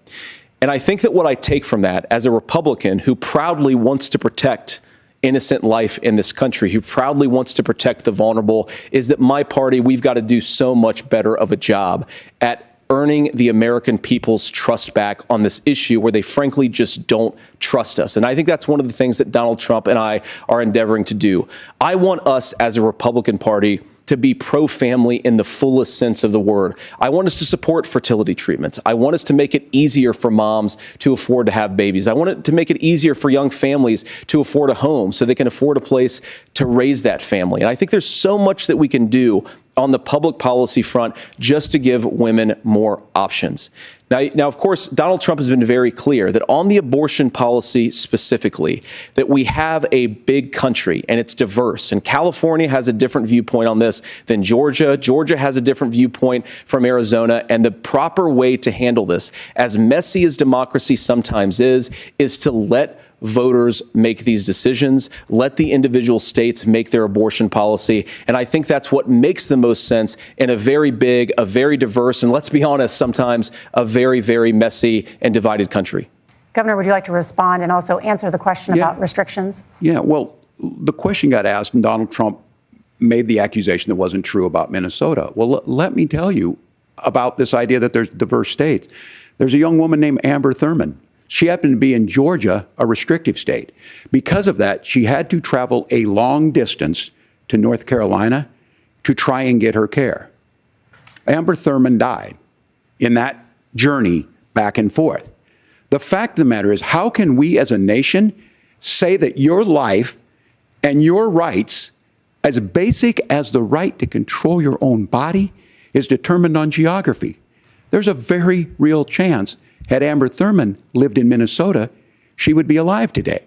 And I think that what I take from that as a Republican who proudly wants to protect innocent life in this country, who proudly wants to protect the vulnerable, is that my party, we've got to do so much better of a job at earning the American people's trust back on this issue where they frankly just don't trust us. And I think that's one of the things that Donald Trump and I are endeavoring to do. I want us as a Republican Party to be pro-family in the fullest sense of the word. I want us to support fertility treatments. I want us to make it easier for moms to afford to have babies. I want it to make it easier for young families to afford a home so they can afford a place to raise that family. And I think there's so much that we can do on the public policy front just to give women more options. Now, of course, Donald Trump has been very clear that on the abortion policy specifically, that we have a big country and it's diverse. And California has a different viewpoint on this than Georgia. Georgia has a different viewpoint from Arizona. And the proper way to handle this, as messy as democracy sometimes is to let voters make these decisions, let the individual states make their abortion policy. And I think that's what makes the most sense in a very big, a very diverse, and let's be honest, sometimes a very, very messy and divided country. Governor, would you like to respond and also answer the question about restrictions? Yeah, well, the question got asked and Donald Trump made the accusation that wasn't true about Minnesota. Well, let me tell you about this idea that there's diverse states. There's a young woman named Amber Thurman. She happened to be in Georgia, a restrictive state. Because of that, she had to travel a long distance to North Carolina to try and get her care. Amber Thurman died in that journey back and forth. The fact of the matter is, how can we as a nation say that your life and your rights, as basic as the right to control your own body, is determined on geography? There's a very real chance had Amber Thurman lived in Minnesota, she would be alive today.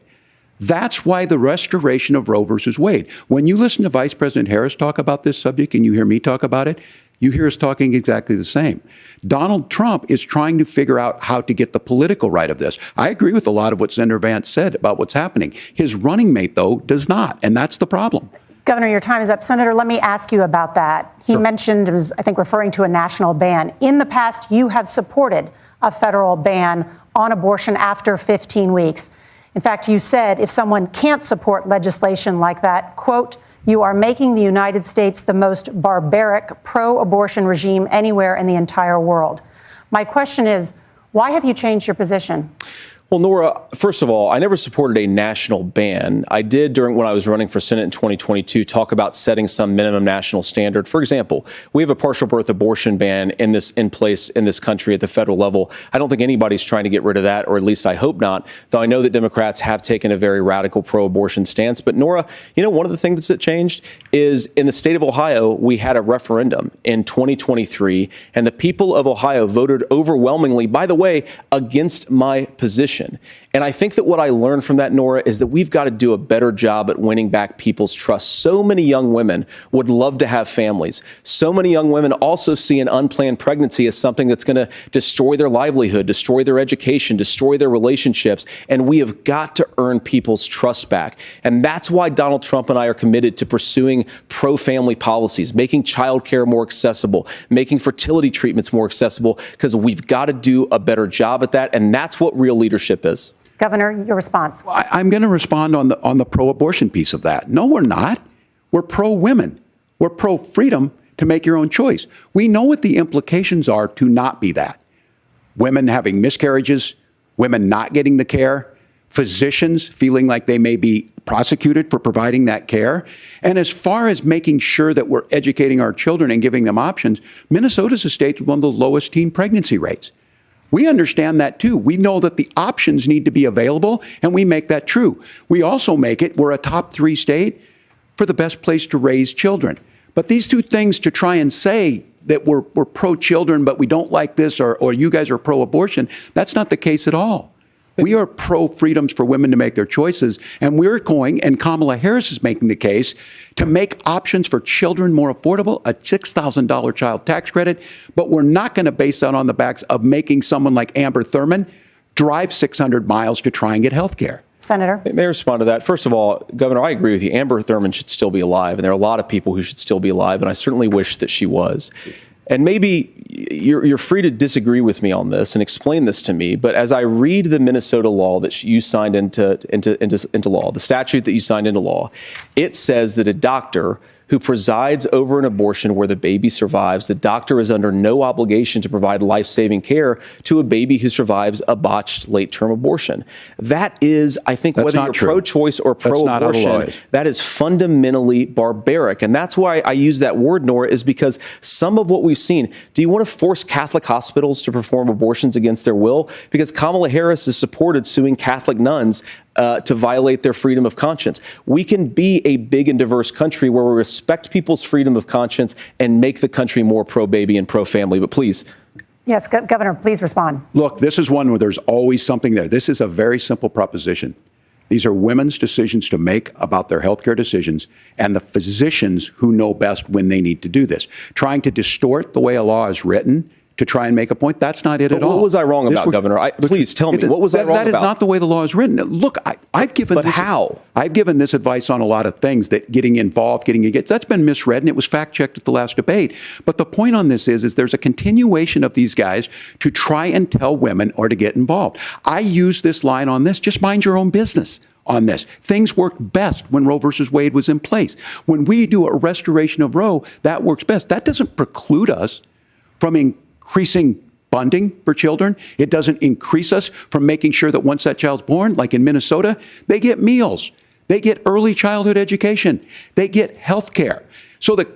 That's why the restoration of Roe versus Wade. When you listen to Vice President Harris talk about this subject and you hear me talk about it, you hear us talking exactly the same. Donald Trump is trying to figure out how to get the political right of this. I agree with a lot of what Senator Vance said about what's happening. His running mate, though, does not, and that's the problem. Governor, your time is up. Senator, let me ask you about that. He mentioned, was, I think, referring to a national ban. In the past, you have supported a federal ban on abortion after 15 weeks. In fact, you said if someone can't support legislation like that, quote, you are making the United States the most barbaric pro-abortion regime anywhere in the entire world. My question is, why have you changed your position? Well, Nora, first of all, I never supported a national ban. I did when I was running for Senate in 2022 talk about setting some minimum national standard. For example, we have a partial birth abortion ban in place in this country at the federal level. I don't think anybody's trying to get rid of that, or at least I hope not, though I know that Democrats have taken a very radical pro-abortion stance. But Nora, you know, one of the things that changed is in the state of Ohio, we had a referendum in 2023, and the people of Ohio voted overwhelmingly, by the way, against my position. And I think that what I learned from that, Nora, is that we've got to do a better job at winning back people's trust. So many young women would love to have families. So many young women also see an unplanned pregnancy as something that's going to destroy their livelihood, destroy their education, destroy their relationships. And we have got to earn people's trust back. And that's why Donald Trump and I are committed to pursuing pro-family policies, making childcare more accessible, making fertility treatments more accessible, because we've got to do a better job at that. And that's what real leadership is. Governor, your response. I'm going to respond on the pro-abortion piece of that. No, we're not. We're pro-women. We're pro-freedom to make your own choice. We know what the implications are to not be that. Women having miscarriages, women not getting the care, physicians feeling like they may be prosecuted for providing that care. And as far as making sure that we're educating our children and giving them options, Minnesota's a state with one of the lowest teen pregnancy rates. We understand that too. We know that the options need to be available, and we make that true. We also make it, we're a top 3 state for the best place to raise children. But these two things, to try and say that we're pro-children, but we don't like this, or you guys are pro-abortion, that's not the case at all. We are pro-freedoms for women to make their choices, and we're going, and Kamala Harris is making the case, to make options for children more affordable, a $6,000 child tax credit, but we're not going to base that on the backs of making someone like Amber Thurman drive 600 miles to try and get health care. Senator. May I respond to that? First of all, Governor, I agree with you. Amber Thurman should still be alive, and there are a lot of people who should still be alive, and I certainly wish that she was. And maybe you're free to disagree with me on this and explain this to me, but as I read the Minnesota law that you signed into law, the statute that you signed into law, it says that a doctor who presides over an abortion where the baby survives, the doctor is under no obligation to provide life-saving care to a baby who survives a botched late-term abortion. That is, I think, whether you're pro-choice or pro-abortion, that is fundamentally barbaric. And that's why I use that word, Nora, is because some of what we've seen, do you want to force Catholic hospitals to perform abortions against their will? Because Kamala Harris has supported suing Catholic nuns to violate their freedom of conscience. We can be a big and diverse country where we respect people's freedom of conscience and make the country more pro-baby and pro-family. But please. Yes, Governor, please respond. Look, this is one where there's always something there. This is a very simple proposition. These are women's decisions to make about their healthcare decisions, and the physicians who know best when they need to do this. Trying to distort the way a law is written to try and make a point, that's not it at all. What was I wrong about, Governor? Please tell me, what was I wrong about? That is not the way the law is written. Look, I've given But how? I've given this advice on a lot of things, that getting involved, that's been misread, and it was fact-checked at the last debate. But the point on this is there's a continuation of these guys to try and tell women or to get involved. I use this line on this, just mind your own business on this. Things worked best when Roe versus Wade was in place. When we do a restoration of Roe, that works best. That doesn't preclude us from increasing funding for children. It doesn't increase us from making sure that once that child's born, like in Minnesota, they get meals, they get early childhood education, they get health care. So the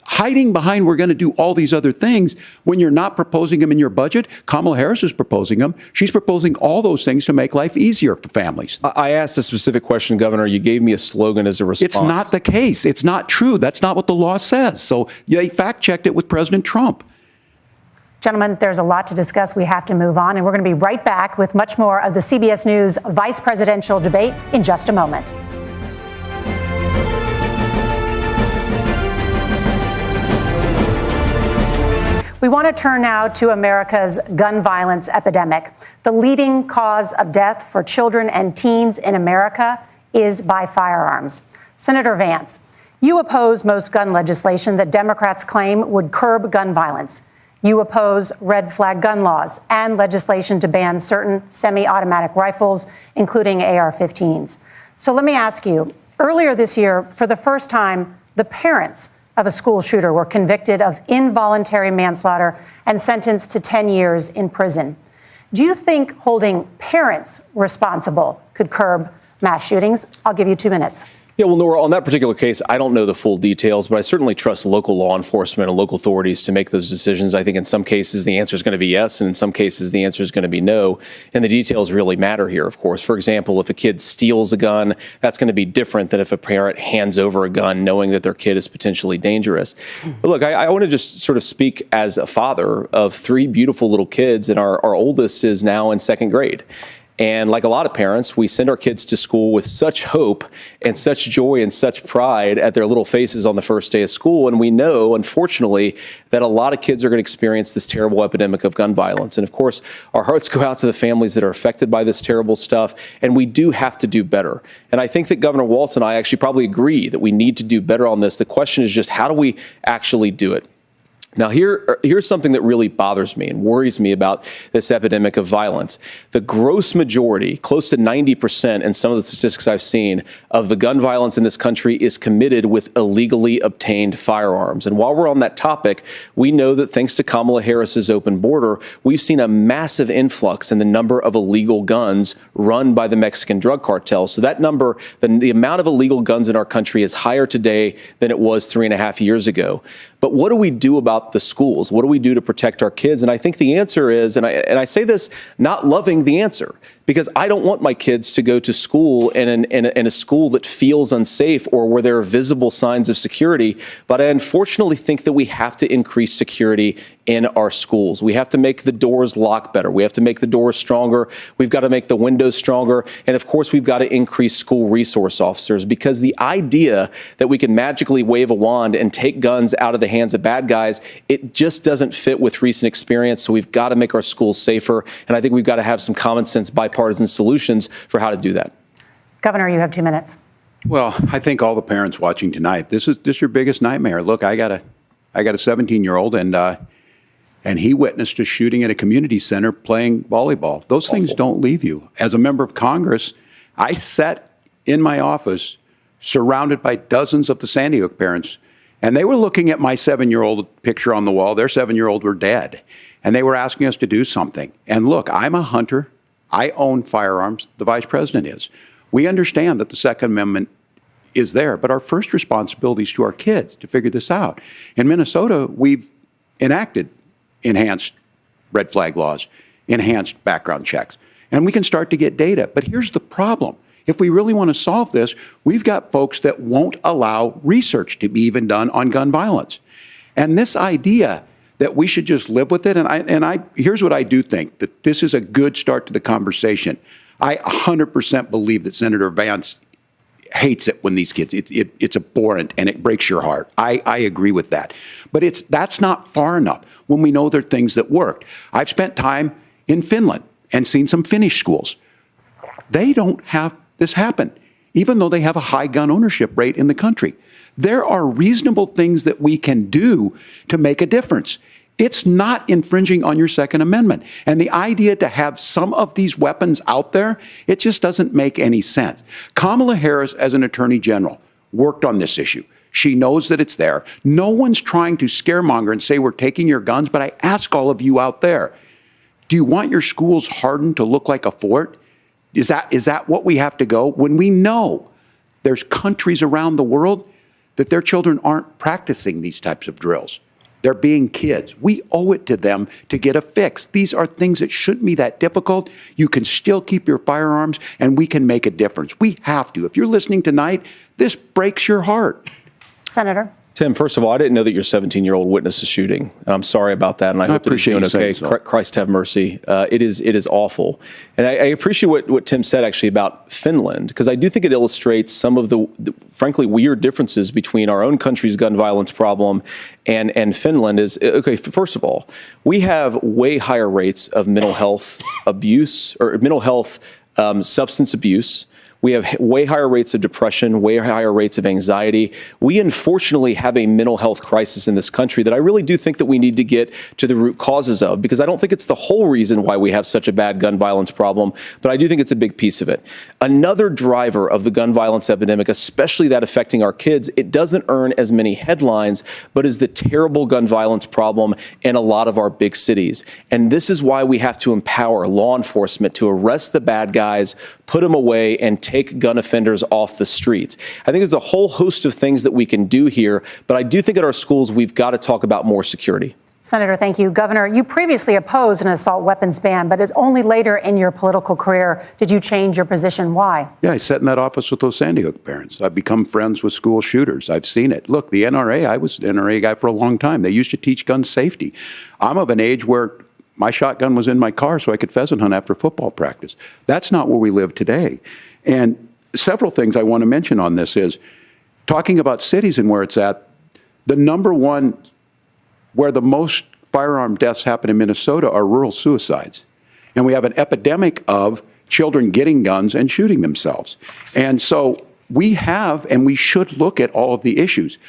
hiding behind we're going to do all these other things when you're not proposing them in your budget, Kamala Harris is proposing them. She's proposing all those things to make life easier for families. I asked a specific question, Governor. You gave me a slogan as a response. It's not the case. It's not true. That's not what the law says. So they fact-checked it with President Trump. Gentlemen, there's a lot to discuss. We have to move on, and we're going to be right back with much more of the CBS News vice presidential debate in just a moment. We want to turn now to America's gun violence epidemic. The leading cause of death for children and teens in America is by firearms. Senator Vance, you oppose most gun legislation that Democrats claim would curb gun violence. You oppose red flag gun laws and legislation to ban certain semi-automatic rifles, including AR-15s. So let me ask you, earlier this year, for the first time, the parents of a school shooter were convicted of involuntary manslaughter and sentenced to 10 years in prison. Do you think holding parents responsible could curb mass shootings? I'll give you 2 minutes. Yeah, well, Nora, on that particular case, I don't know the full details, but I certainly trust local law enforcement and local authorities to make those decisions. I think in some cases the answer is going to be yes, and in some cases the answer is going to be no. And the details really matter here, of course. For example, if a kid steals a gun, that's going to be different than if a parent hands over a gun knowing that their kid is potentially dangerous. But look, I want to just sort of speak as a father of 3 beautiful little kids, and our oldest is now in 2nd grade. And like a lot of parents, we send our kids to school with such hope and such joy and such pride at their little faces on the first day of school. And we know, unfortunately, that a lot of kids are going to experience this terrible epidemic of gun violence. And of course, our hearts go out to the families that are affected by this terrible stuff. And we do have to do better. And I think that Governor Walz and I actually probably agree that we need to do better on this. The question is just, how do we actually do it? Now, here's something that really bothers me and worries me about this epidemic of violence. The gross majority, close to 90% in some of the statistics I've seen, of the gun violence in this country is committed with illegally obtained firearms. And while we're on that topic, we know that thanks to Kamala Harris's open border, we've seen a massive influx in the number of illegal guns run by the Mexican drug cartels. So that number, the amount of illegal guns in our country is higher today than it was 3.5 years ago. But what do we do about the schools? What do we do to protect our kids? And I think the answer is, and I say this not loving the answer, because I don't want my kids to go to school in a school that feels unsafe or where there are visible signs of security. But I unfortunately think that we have to increase security in our schools. We have to make the doors lock better. We have to make the doors stronger. We've got to make the windows stronger. And of course, we've got to increase school resource officers, because the idea that we can magically wave a wand and take guns out of the hands of bad guys, it just doesn't fit with recent experience. So we've got to make our schools safer. And I think we've got to have some common sense bipartisan solutions for how to do that. Governor, you have 2 minutes. Well, I think all the parents watching tonight, this is your biggest nightmare. Look, I got a 17-year-old, and he witnessed a shooting at a community center playing volleyball. Those things don't leave you. As a member of Congress, I sat in my office surrounded by dozens of the Sandy Hook parents, and they were looking at my 7-year-old picture on the wall. Their 7-year-old were dead, and they were asking us to do something. And look, I'm a hunter. I own firearms. The vice president is. We understand that the Second Amendment is there, but our first responsibility is to our kids to figure this out. In Minnesota, we've enacted enhanced red flag laws, enhanced background checks, and we can start to get data. But here's the problem. If we really want to solve this, we've got folks that won't allow research to be even done on gun violence. And this idea that we should just live with it, here's what I do think, that this is a good start to the conversation. I 100% believe that Senator Vance hates it when these kids, it's abhorrent and it breaks your heart. I agree with that. But that's not far enough when we know there are things that work. I've spent time in Finland and seen some Finnish schools. They don't have this happen, even though they have a high gun ownership rate in the country. There are reasonable things that we can do to make a difference. It's not infringing on your Second Amendment. And the idea to have some of these weapons out there, it just doesn't make any sense. Kamala Harris, as an attorney general, worked on this issue. She knows that it's there. No one's trying to scaremonger and say we're taking your guns, but I ask all of you out there, do you want your schools hardened to look like a fort? Is that what we have to go? When we know there's countries around the world that their children aren't practicing these types of drills. They're being kids. We owe it to them to get a fix. These are things that shouldn't be that difficult. You can still keep your firearms, and we can make a difference. We have to. If you're listening tonight, this breaks your heart. Senator. Tim, first of all, I didn't know that your 17-year-old witnessed a shooting, and I'm sorry about that, and I hope that he's doing okay. Christ have mercy. It is awful. And I appreciate what Tim said, actually, about Finland, because I do think it illustrates some of the frankly, weird differences between our own country's gun violence problem and Finland. Okay, first of all, we have way higher rates of mental health abuse, or mental health substance abuse. We have way higher rates of depression, way higher rates of anxiety. We unfortunately have a mental health crisis in this country that I really do think that we need to get to the root causes of, because I don't think it's the whole reason why we have such a bad gun violence problem, but I do think it's a big piece of it. Another driver of the gun violence epidemic, especially that affecting our kids, it doesn't earn as many headlines, but is the terrible gun violence problem in a lot of our big cities. And this is why we have to empower law enforcement to arrest the bad guys, put them away, and take gun offenders off the streets. I think there's a whole host of things that we can do here, but I do think at our schools we've got to talk about more security. Senator, thank you. Governor, you previously opposed an assault weapons ban, but only later in your political career did you change your position. Why? Yeah, I sat in that office with those Sandy Hook parents. I've become friends with school shooters. I've seen it. Look, the NRA, I was an NRA guy for a long time. They used to teach gun safety. I'm of an age where my shotgun was in my car so I could pheasant hunt after football practice. That's not where we live today. And several things I want to mention on this is talking about cities and where it's at. The number one where the most firearm deaths happen in Minnesota are rural suicides. And we have an epidemic of children getting guns and shooting themselves. And so we have, and we should look at all of the issues.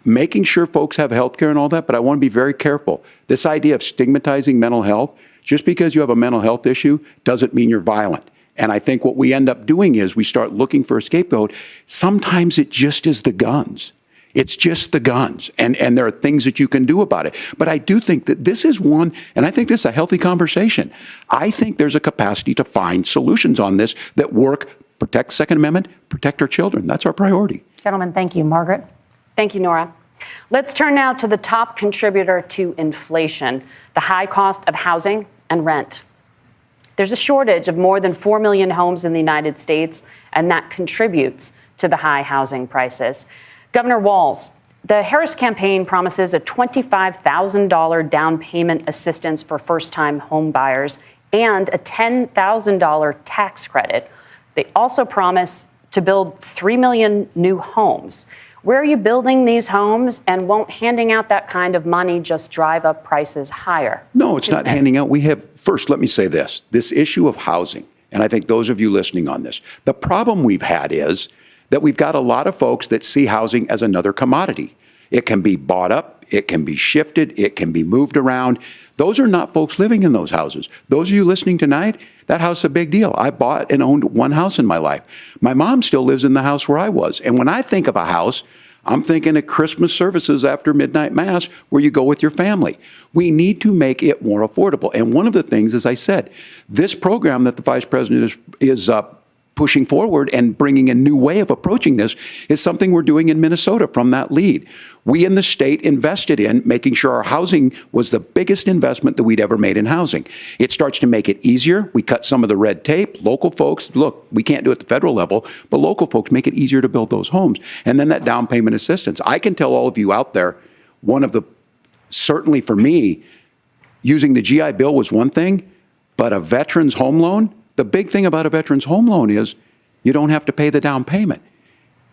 making sure folks have health care and all that, but I want to be very careful. This idea of stigmatizing mental health, just because you have a mental health issue doesn't mean you're violent. And I think what we end up doing is we start looking for a scapegoat. Sometimes it just is the guns. It's just the guns. And there are things that you can do about it. But I do think that this is one, and I think this is a healthy conversation. I think there's a capacity to find solutions on this that work, protect Second Amendment, protect our children. That's our priority. Gentlemen, thank you. Margaret? Thank you, Nora. Let's turn now to the top contributor to inflation, the high cost of housing and rent. There's a shortage of more than 4 million homes in the United States, and that contributes to the high housing prices. Governor Walz, the Harris campaign promises a $25,000 down payment assistance for first-time home buyers and a $10,000 tax credit. They also promise to build 3 million new homes. Where are you building these homes, and won't handing out that kind of money just drive up prices higher? No, it's not handing out. First, let me say this issue of housing, and I think those of you listening on this, the problem we've had is that we've got a lot of folks that see housing as another commodity. It can be bought up, it can be shifted, it can be moved around. Those are not folks living in those houses. Those of you listening tonight, that house is a big deal. I bought and owned one house in my life. My mom still lives in the house where I was. And when I think of a house, I'm thinking of Christmas services after midnight mass where you go with your family. We need to make it more affordable. And one of the things, as I said, this program that the Vice President is pushing forward and bringing a new way of approaching this is something we're doing in Minnesota from that lead. We in the state invested in making sure our housing was the biggest investment that we'd ever made in housing. It starts to make it easier. We cut some of the red tape. Local folks, look, we can't do it at the federal level, but local folks make it easier to build those homes. And then that down payment assistance. I can tell all of you out there, certainly for me, using the GI Bill was one thing, but a veteran's home loan, the big thing about a veteran's home loan is you don't have to pay the down payment.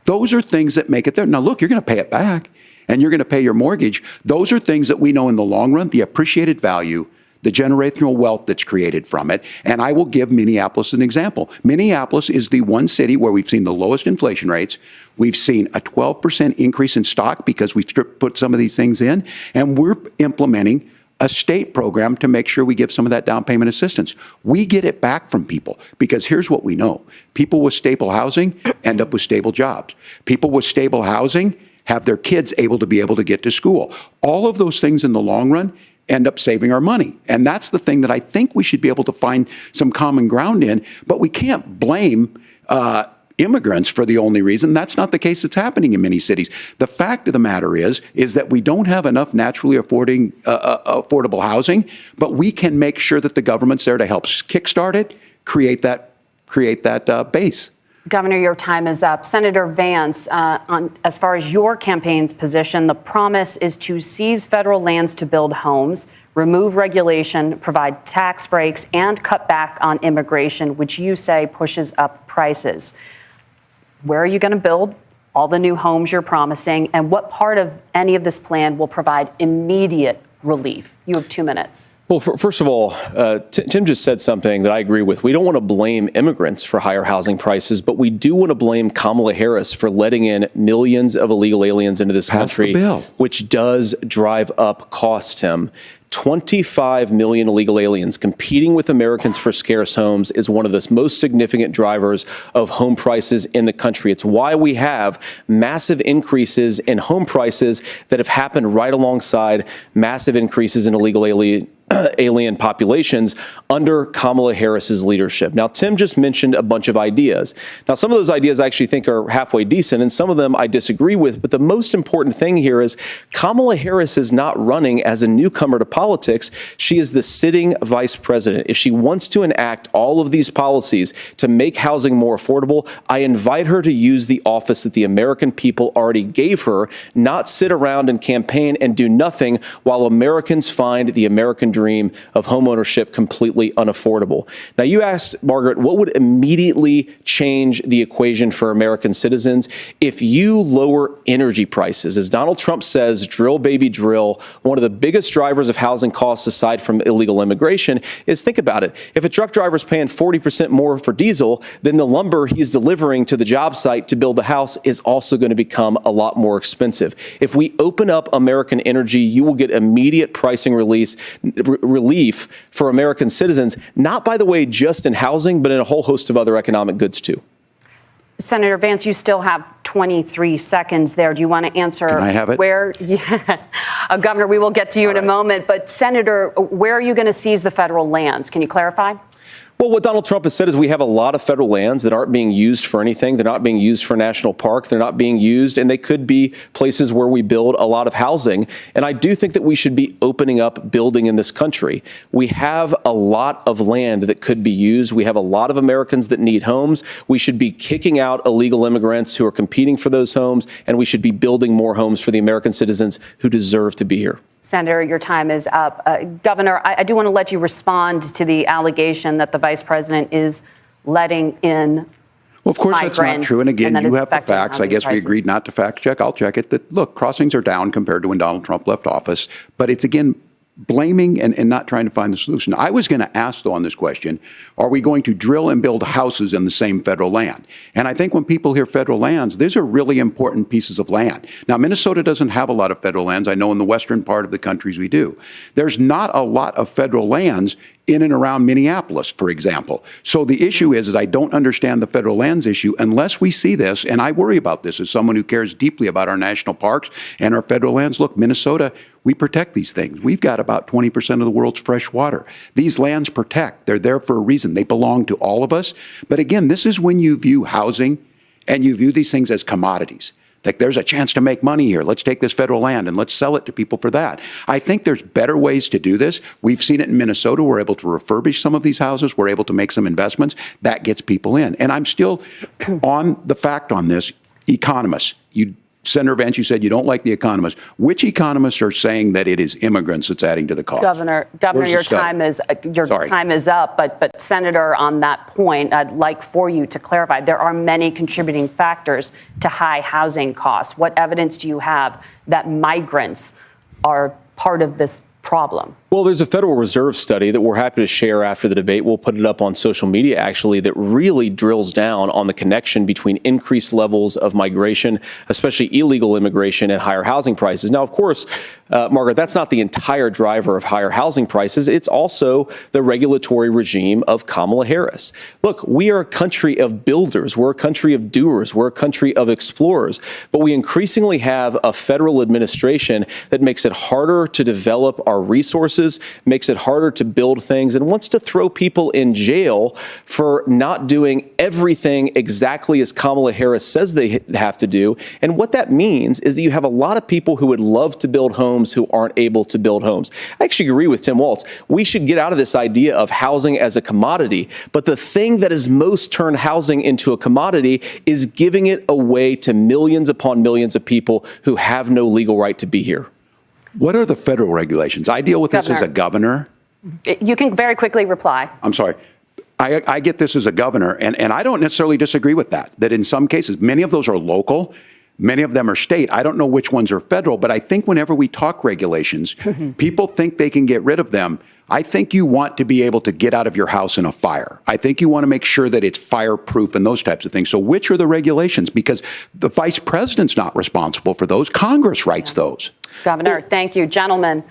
Those are things that make it there. Now, look, you're going to pay it back, and you're going to pay your mortgage. Those are things that we know in the long run, the appreciated value, the generational wealth that's created from it. And I will give Minneapolis an example. Minneapolis is the one city where we've seen the lowest inflation rates. We've seen a 12% increase in stock because we've put some of these things in, and we're implementing a state program to make sure we give some of that down payment assistance. We get it back from people because here's what we know. People with stable housing end up with stable jobs. People with stable housing have their kids able to get to school. All of those things in the long run end up saving our money. And that's the thing that I think we should be able to find some common ground in, but we can't blame immigrants for the only reason. That's not the case that's happening in many cities. The fact of the matter is that we don't have enough naturally affordable housing, but we can make sure that the government's there to help kickstart it, create that base. Governor, your time is up. Senator Vance, as far as your campaign's position, the promise is to seize federal lands to build homes, remove regulation, provide tax breaks, and cut back on immigration, which you say pushes up prices. Where are you going to build all the new homes you're promising, and what part of any of this plan will provide immediate relief? You have 2 minutes. Well, first of all, Tim just said something that I agree with. We don't want to blame immigrants for higher housing prices, but we do want to blame Kamala Harris for letting in millions of illegal aliens into this country, which does drive up costs, Tim. 25 million illegal aliens competing with Americans for scarce homes is one of the most significant drivers of home prices in the country. It's why we have massive increases in home prices that have happened right alongside massive increases in illegal alien populations under Kamala Harris's leadership. Now, Tim just mentioned a bunch of ideas. Now, some of those ideas I actually think are halfway decent, and some of them I disagree with. But the most important thing here is Kamala Harris is not running as a newcomer to politics. She is the sitting vice president. If she wants to enact all of these policies to make housing more affordable, I invite her to use the office that the American people already gave her, not sit around and campaign and do nothing while Americans find the American dream dream of homeownership completely unaffordable. Now, you asked, Margaret, what would immediately change the equation for American citizens if you lower energy prices? As Donald Trump says, drill, baby, drill. One of the biggest drivers of housing costs, aside from illegal immigration, is, think about it, if a truck driver's paying 40% more for diesel, then the lumber he's delivering to the job site to build the house is also going to become a lot more expensive. If we open up American energy, you will get immediate pricing relief for American citizens, not, by the way, just in housing, but in a whole host of other economic goods, too. Senator Vance, you still have 23 seconds there. Do you want to answer? Can I have it? Where, yeah. Governor, we will get to you in a moment. But, Senator, where are you going to seize the federal lands? Can you clarify? Well, what Donald Trump has said is we have a lot of federal lands that aren't being used for anything. They're not being used for national park. They're not being used, and they could be places where we build a lot of housing. And I do think that we should be opening up building in this country. We have a lot of land that could be used. We have a lot of Americans that need homes. We should be kicking out illegal immigrants who are competing for those homes, and we should be building more homes for the American citizens who deserve to be here. Senator, your time is up. Governor, I do want to let you respond to the allegation that the vice president is letting in. Well, of course, that's not true. And again, you have the facts. I guess we prices. agreed not to fact check. I'll check it. That, look, crossings are down compared to when Donald Trump left office. But it's, again, blaming and not trying to find the solution. I was going to ask, though, on this question, are we going to drill and build houses in the same federal land? And I think when people hear federal lands, these are really important pieces of land. Now, Minnesota doesn't have a lot of federal lands. I know in the western part of the countries we do. There's not a lot of federal lands in and around Minneapolis, for example. So the issue is I don't understand the federal lands issue unless we see this, and I worry about this as someone who cares deeply about our national parks and our federal lands. Look, Minnesota, we protect these things. We've got about 20% of the world's fresh water. These lands protect. They're there for a reason. They belong to all of us. But again, this is when you view housing and you view these things as commodities. Like, there's a chance to make money here. Let's take this federal land and let's sell it to people for that. I think there's better ways to do this. We've seen it in Minnesota. We're able to refurbish some of these houses. We're able to make some investments. That gets people in. And I'm still on the fact on this. Economists, Senator Vance, you said you don't like the economists. Which economists are saying that it is immigrants that's adding to the cost? Governor, your time is up. But Senator, on that point, I'd like for you to clarify. There are many contributing factors to high housing costs. What evidence do you have that migrants are part of this problem? Well, there's a Federal Reserve study that we're happy to share after the debate. We'll put it up on social media, actually, that really drills down on the connection between increased levels of migration, especially illegal immigration, and higher housing prices. Now, of course, Margaret, that's not the entire driver of higher housing prices. It's also the regulatory regime of Kamala Harris. Look, we are a country of builders. We're a country of doers. We're a country of explorers. But we increasingly have a federal administration that makes it harder to develop our resources, makes it harder to build things, and wants to throw people in jail for not doing everything exactly as Kamala Harris says they have to do. And what that means is that you have a lot of people who would love to build homes who aren't able to build homes. I actually agree with Tim Walz. We should get out of this idea of housing as a commodity. But the thing that has most turned housing into a commodity is giving it away to millions upon millions of people who have no legal right to be here. What are the federal regulations? I deal with this as a governor. You can very quickly reply. I'm sorry. I get this as a governor, and I don't necessarily disagree with that in some cases, many of those are local, many of them are state. I don't know which ones are federal, but I think whenever we talk regulations, people think they can get rid of them. I think you want to be able to get out of your house in a fire. I think you want to make sure that it's fireproof and those types of things. So which are the regulations? Because the vice president's not responsible for those. Congress writes those. Governor, thank you. Gentlemen,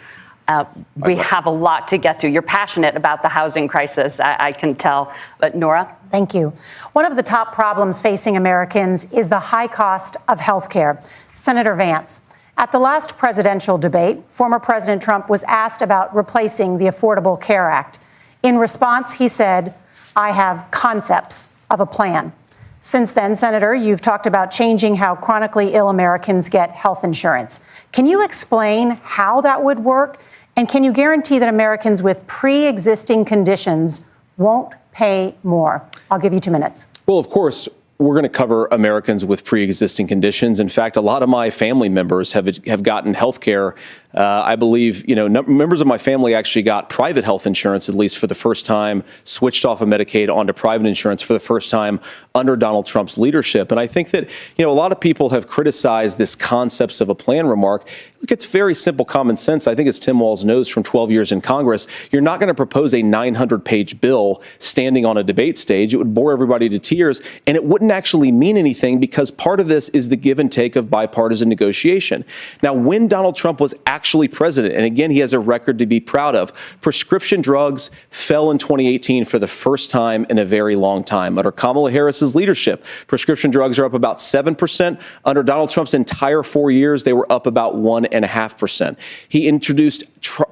we have a lot to get to. You're passionate about the housing crisis, I can tell. But Nora? Thank you. One of the top problems facing Americans is the high cost of health care. Senator Vance, at the last presidential debate, former President Trump was asked about replacing the Affordable Care Act. In response, he said, "I have concepts of a plan." Since then, Senator, you've talked about changing how chronically ill Americans get health insurance. Can you explain how that would work? And can you guarantee that Americans with pre-existing conditions won't pay more? I'll give you 2 minutes. Well, of course, we're going to cover Americans with pre-existing conditions. In fact, a lot of my family members have gotten health care I believe, members of my family actually got private health insurance, at least for the first time, switched off of Medicaid onto private insurance for the first time under Donald Trump's leadership. And I think that, a lot of people have criticized this concepts of a plan remark. Look, it's very simple common sense. I think as Tim Walz knows from 12 years in Congress, you're not going to propose a 900-page bill standing on a debate stage. It would bore everybody to tears, and it wouldn't actually mean anything because part of this is the give and take of bipartisan negotiation. Now, when Donald Trump was actually president, and again, he has a record to be proud of, prescription drugs fell in 2018 for the first time in a very long time. Under Kamala Harris's leadership, prescription drugs are up about 7%. Under Donald Trump's entire 4 years, they were up about 1.5%. He introduced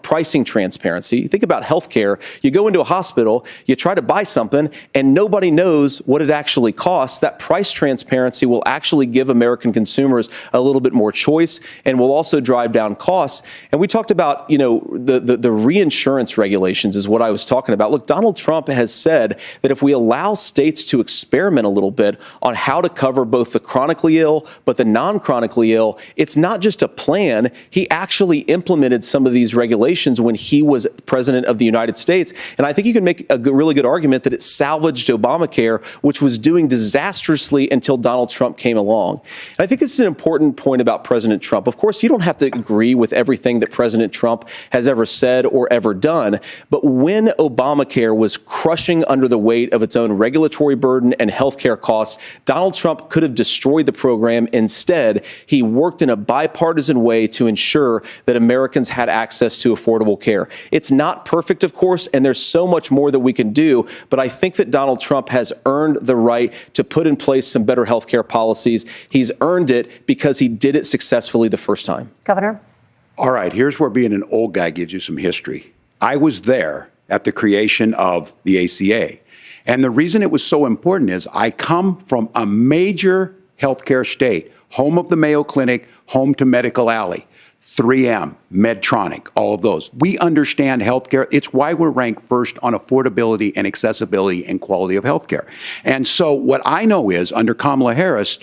pricing transparency. Think about healthcare. You go into a hospital, you try to buy something, and nobody knows what it actually costs. That price transparency will actually give American consumers a little bit more choice and will also drive down costs. And we talked about, the reinsurance regulations is what I was talking about. Look, Donald Trump has said that if we allow states to experiment a little bit on how to cover both the chronically ill but the non-chronically ill, it's not just a plan. He actually implemented some of these regulations when he was president of the United States. And I think you can make a really good argument that it salvaged Obamacare, which was doing disastrously until Donald Trump came along. And I think this is an important point about President Trump. Of course, you don't have to agree with everything that President Trump has ever said or ever done. But when Obamacare was crushing under the weight of its own regulatory burden and healthcare costs, Donald Trump could have destroyed the program. Instead, he worked in a bipartisan way to ensure that Americans had access to affordable care. It's not perfect, of course, and there's so much more that we can do, but I think that Donald Trump has earned the right to put in place some better health care policies. He's earned it because he did it successfully the first time. Governor? All right, here's where being an old guy gives you some history. I was there at the creation of the ACA, and the reason it was so important is I come from a major healthcare state, home of the Mayo Clinic, home to Medical Alley. 3M, Medtronic, all of those. We understand healthcare. It's why we're ranked first on affordability and accessibility and quality of healthcare. And so what I know is under Kamala Harris,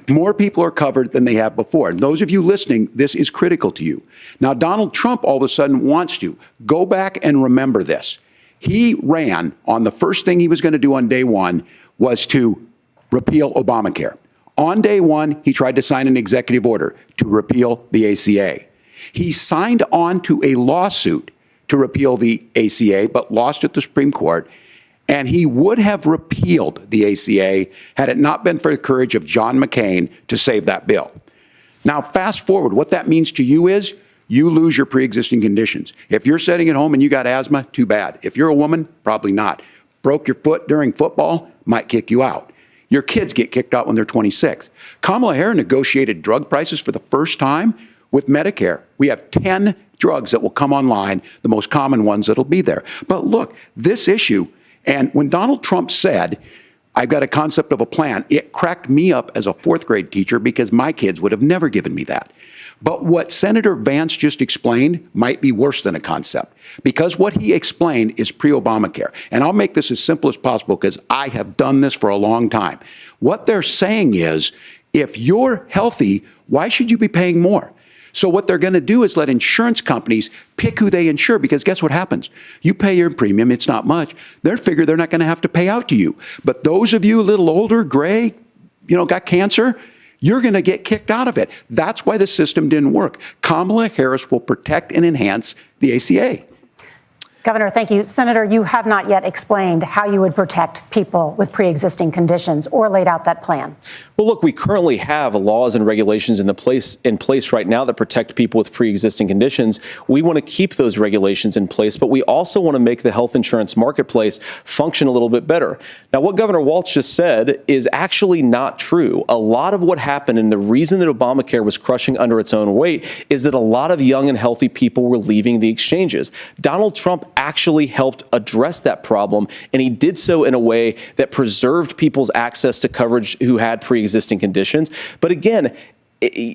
more people are covered than they have before. And those of you listening, this is critical to you. Now, Donald Trump all of a sudden wants to go back and remember this. He ran on the first thing he was going to do on day one was to repeal Obamacare. On day one, he tried to sign an executive order to repeal the ACA. He signed on to a lawsuit to repeal the ACA, but lost at the Supreme Court. And he would have repealed the ACA had it not been for the courage of John McCain to save that bill. Now, fast forward, what that means to you is you lose your pre-existing conditions. If you're sitting at home and you got asthma, too bad. If you're a woman, probably not. Broke your foot during football, might kick you out. Your kids get kicked out when they're 26. Kamala Harris negotiated drug prices for the first time with Medicare. We have 10 drugs that will come online, the most common ones that'll be there. But look, this issue, and when Donald Trump said, I've got a concept of a plan, it cracked me up as a fourth grade teacher because my kids would have never given me that. But what Senator Vance just explained might be worse than a concept, because what he explained is pre-Obamacare. And I'll make this as simple as possible because I have done this for a long time. What they're saying is, if you're healthy, why should you be paying more? So what they're going to do is let insurance companies pick who they insure, because guess what happens? You pay your premium, it's not much. They figure they're not going to have to pay out to you. But those of you a little older, gray, got cancer, you're going to get kicked out of it. That's why the system didn't work. Kamala Harris will protect and enhance the ACA. Governor, thank you. Senator, you have not yet explained how you would protect people with pre-existing conditions or laid out that plan. Well, look, we currently have laws and regulations in place right now that protect people with pre-existing conditions. We want to keep those regulations in place, but we also want to make the health insurance marketplace function a little bit better. Now, what Governor Walz just said is actually not true. A lot of what happened, and the reason that Obamacare was crushing under its own weight, is that a lot of young and healthy people were leaving the exchanges. Donald Trump actually helped address that problem, and he did so in a way that preserved people's access to coverage who had pre-existing conditions. But again,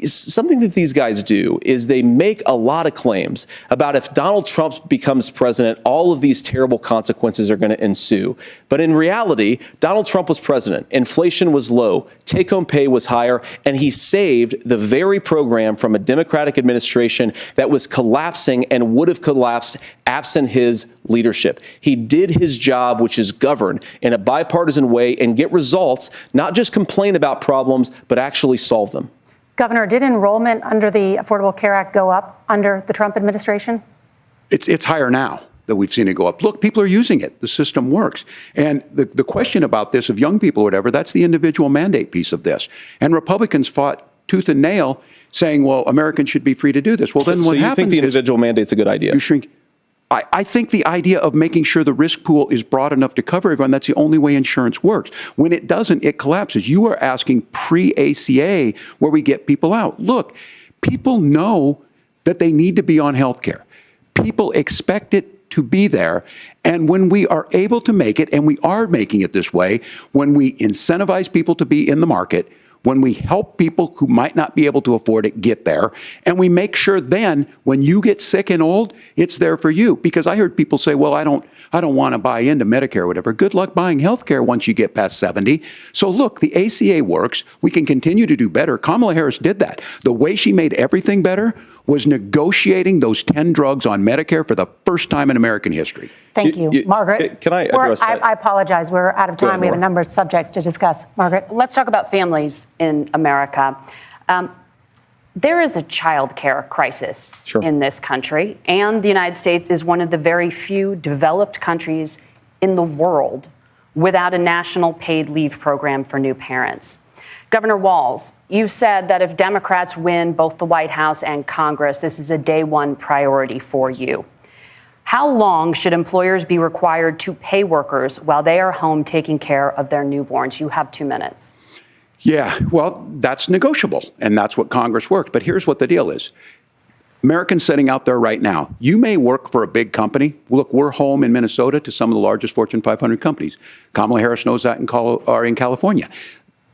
something that these guys do is they make a lot of claims about if Donald Trump becomes president, all of these terrible consequences are going to ensue. But in reality, Donald Trump was president. Inflation was low. Take-home pay was higher. And he saved the very program from a Democratic administration that was collapsing and would have collapsed absent his leadership. He did his job, which is govern in a bipartisan way and get results, not just complain about problems, but actually solve them. Governor, did enrollment under the Affordable Care Act go up under the Trump administration? It's higher now that we've seen it go up. Look, people are using it. The system works. And the question about this of young people or whatever, that's the individual mandate piece of this. And Republicans fought tooth and nail saying, well, Americans should be free to do this. Well, then so what you happens think the is individual mandate's a good idea? you shrink. I think the idea of making sure the risk pool is broad enough to cover everyone, that's the only way insurance works. When it doesn't, it collapses. You are asking pre-ACA where we get people out. Look, people know that they need to be on health care. People expect it to be there. And when we are able to make it, and we are making it this way, when we incentivize people to be in the market, when we help people who might not be able to afford it get there, and we make sure then when you get sick and old, it's there for you. Because I heard people say, well, I don't want to buy into Medicare or whatever. Good luck buying health care once you get past 70. So look, the ACA works. We can continue to do better. Kamala Harris did that. The way she made everything better was negotiating those 10 drugs on Medicare for the first time in American history. Thank you. Margaret? Can I address that? I apologize. We're out of time. ahead, We have a Laura. number of subjects to discuss. Margaret? Let's talk about families in America. There is a child care crisis in this country, and the United States is one of the very few developed countries in the world without a national paid leave program for new parents. Governor Walz, you've said that if Democrats win both the White House and Congress, this is a day one priority for you. How long should employers be required to pay workers while they are home taking care of their newborns? You have 2 minutes. Yeah, well, that's negotiable, and that's what Congress worked. But here's what the deal is. Americans sitting out there right now, you may work for a big company. Look, we're home in Minnesota to some of the largest Fortune 500 companies. Kamala Harris knows that in California.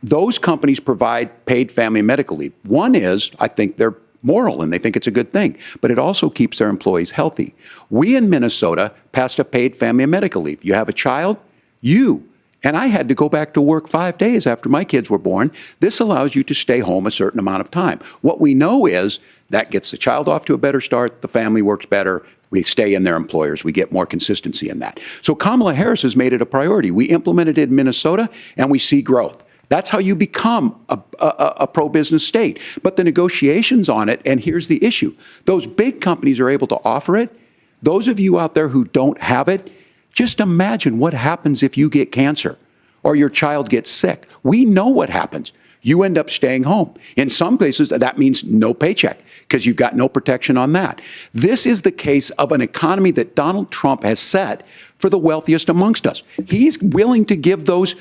Those companies provide paid family medical leave. One is, I think they're moral and they think it's a good thing, but it also keeps their employees healthy. We in Minnesota passed a paid family medical leave. You have a child, and I had to go back to work 5 days after my kids were born. This allows you to stay home a certain amount of time. What we know is that gets the child off to a better start, the family works better, we stay in their employers, we get more consistency in that. So Kamala Harris has made it a priority. We implemented it in Minnesota and we see growth. That's how you become a pro-business state. But the negotiations on it, and here's the issue, those big companies are able to offer it. Those of you out there who don't have it, just imagine what happens if you get cancer or your child gets sick. We know what happens. You end up staying home. In some places, that means no paycheck because you've got no protection on that. This is the case of an economy that Donald Trump has set for the wealthiest amongst us. He's willing to give those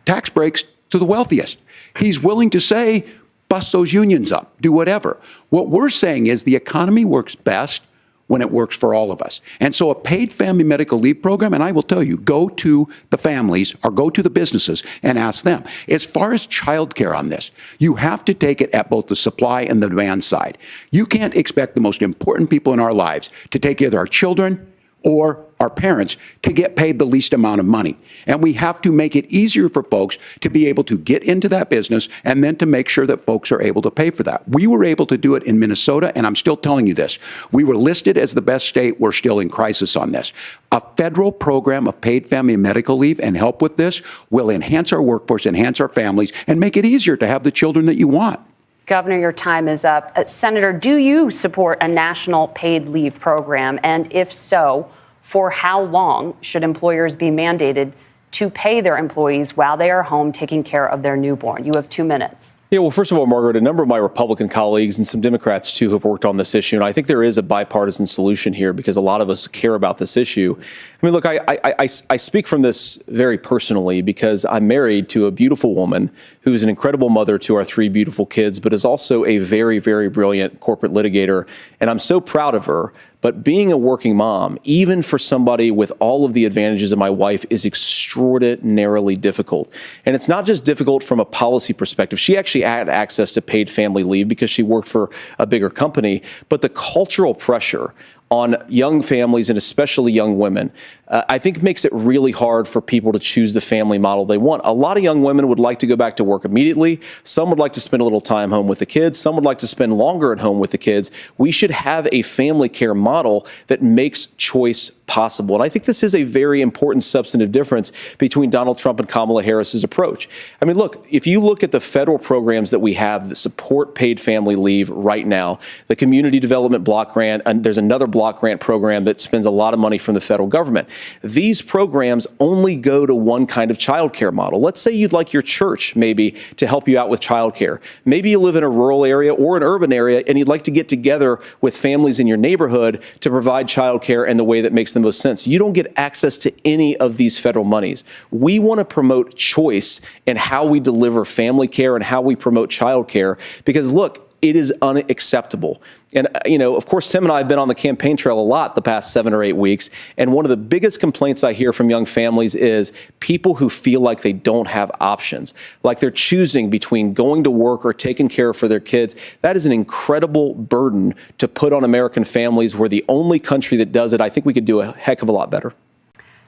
tax breaks to the wealthiest. He's willing to say, bust those unions up, do whatever. What we're saying is the economy works best when it works for all of us. And so a paid family medical leave program, and I will tell you, go to the families or go to the businesses and ask them. As far as childcare on this, you have to take it at both the supply and the demand side. You can't expect the most important people in our lives to take either our children or our parents to get paid the least amount of money. And we have to make it easier for folks to be able to get into that business and then to make sure that folks are able to pay for that. We were able to do it in Minnesota, and I'm still telling you this. We were listed as the best state. We're still in crisis on this. A federal program of paid family medical leave and help with this will enhance our workforce, enhance our families, and make it easier to have the children that you want. Governor, your time is up. Senator, do you support a national paid leave program? And if so, for how long should employers be mandated to pay their employees while they are home taking care of their newborn? You have 2 minutes. Yeah, well, first of all, Margaret, a number of my Republican colleagues and some Democrats, too, have worked on this issue. And I think there is a bipartisan solution here because a lot of us care about this issue. I mean, look, I speak from this very personally because I'm married to a beautiful woman who is an incredible mother to our 3 beautiful kids, but is also a very, very brilliant corporate litigator. And I'm so proud of her. But being a working mom, even for somebody with all of the advantages of my wife, is extraordinarily difficult. And it's not just difficult from a policy perspective. She actually had access to paid family leave because she worked for a bigger company. But the cultural pressure on young families and especially young women, I think makes it really hard for people to choose the family model they want. A lot of young women would like to go back to work immediately. Some would like to spend a little time home with the kids. Some would like to spend longer at home with the kids. We should have a family care model that makes choice possible. And I think this is a very important substantive difference between Donald Trump and Kamala Harris's approach. I mean, look, if you look at the federal programs that we have that support paid family leave right now, the Community Development Block Grant, and there's another block grant program that spends a lot of money from the federal government. These programs only go to one kind of childcare model. Let's say you'd like your church maybe to help you out with childcare. Maybe you live in a rural area or an urban area and you'd like to get together with families in your neighborhood to provide childcare in the way that makes the most sense. You don't get access to any of these federal monies. We want to promote choice in how we deliver family care and how we promote childcare because, look, it is unacceptable. And, you know, of course, Tim and I have been on the campaign trail a lot the past 7 or 8 weeks. And one of the biggest complaints I hear from young families is people who feel like they don't have options, like they're choosing between going to work or taking care for their kids. That is an incredible burden to put on American families. We're the only country that does it. I think we could do a heck of a lot better.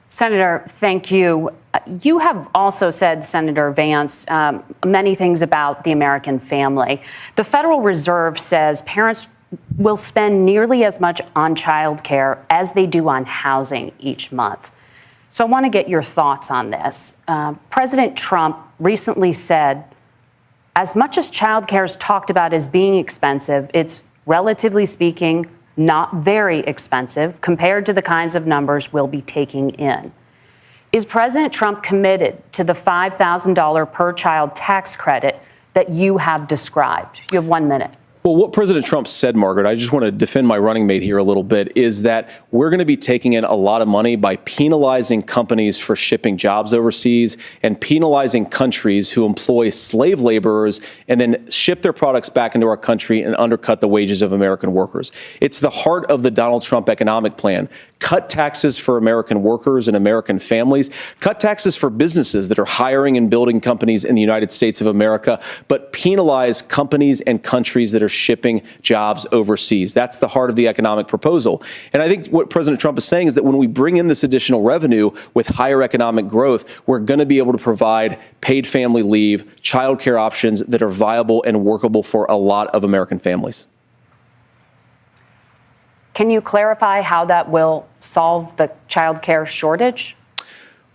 Senator, thank you. You have also said, Senator Vance, many things about the American family. The Federal Reserve says parents will spend nearly as much on childcare as they do on housing each month. So I want to get your thoughts on this. President Trump recently said, as much as childcare is talked about as being expensive, it's relatively speaking not very expensive compared to the kinds of numbers we'll be taking in. Is President Trump committed to the $5,000 per child tax credit that you have described? You have 1 minute. Well, what President Trump said, Margaret, I just want to defend my running mate here a little bit, is that we're going to be taking in a lot of money by penalizing companies for shipping jobs overseas and penalizing countries who employ slave laborers and then ship their products back into our country and undercut the wages of American workers. It's the heart of the Donald Trump economic plan. Cut taxes for American workers and American families. Cut taxes for businesses that are hiring and building companies in the United States of America, but penalize companies and countries that are shipping jobs overseas. That's the heart of the economic proposal. And I think what President Trump is saying is that when we bring in this additional revenue with higher economic growth, we're going to be able to provide paid family leave, childcare options that are viable and workable for a lot of American families. Can you clarify how that will solve the childcare shortage?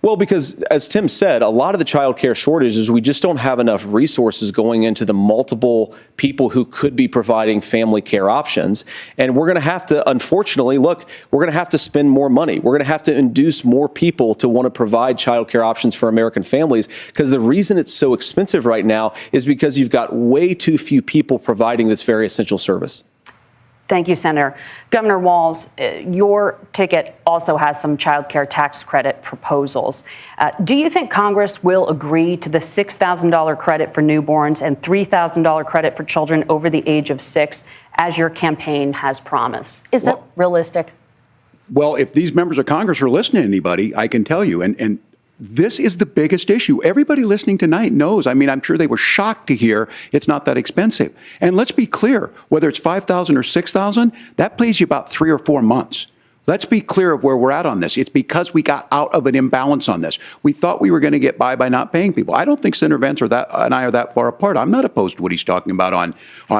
Well, because as Tim said, a lot of the child care shortage is we just don't have enough resources going into the multiple people who could be providing family care options. And we're going to have to, unfortunately, look, we're going to have to spend more money. We're going to have to induce more people to want to provide child care options for American families, because the reason it's so expensive right now is because you've got way too few people providing this very essential service. Thank you, Senator. Governor Walz, your ticket also has some child care tax credit proposals. Do you think Congress will agree to the $6,000 credit for newborns and $3,000 credit for children over the age of 6, as your campaign has promised? Is that realistic? Well, if these members of Congress are listening to anybody, I can tell you, and this is the biggest issue. Everybody listening tonight knows. I mean, I'm sure they were shocked to hear it's not that expensive. And let's be clear, whether it's $5,000 or $6,000, that pays you about 3 or 4 months. Let's be clear of where we're at on this. It's because we got out of an imbalance on this. We thought we were going to get by not paying people. I don't think Senator Vance and I are that far apart. I'm not opposed to what he's talking about on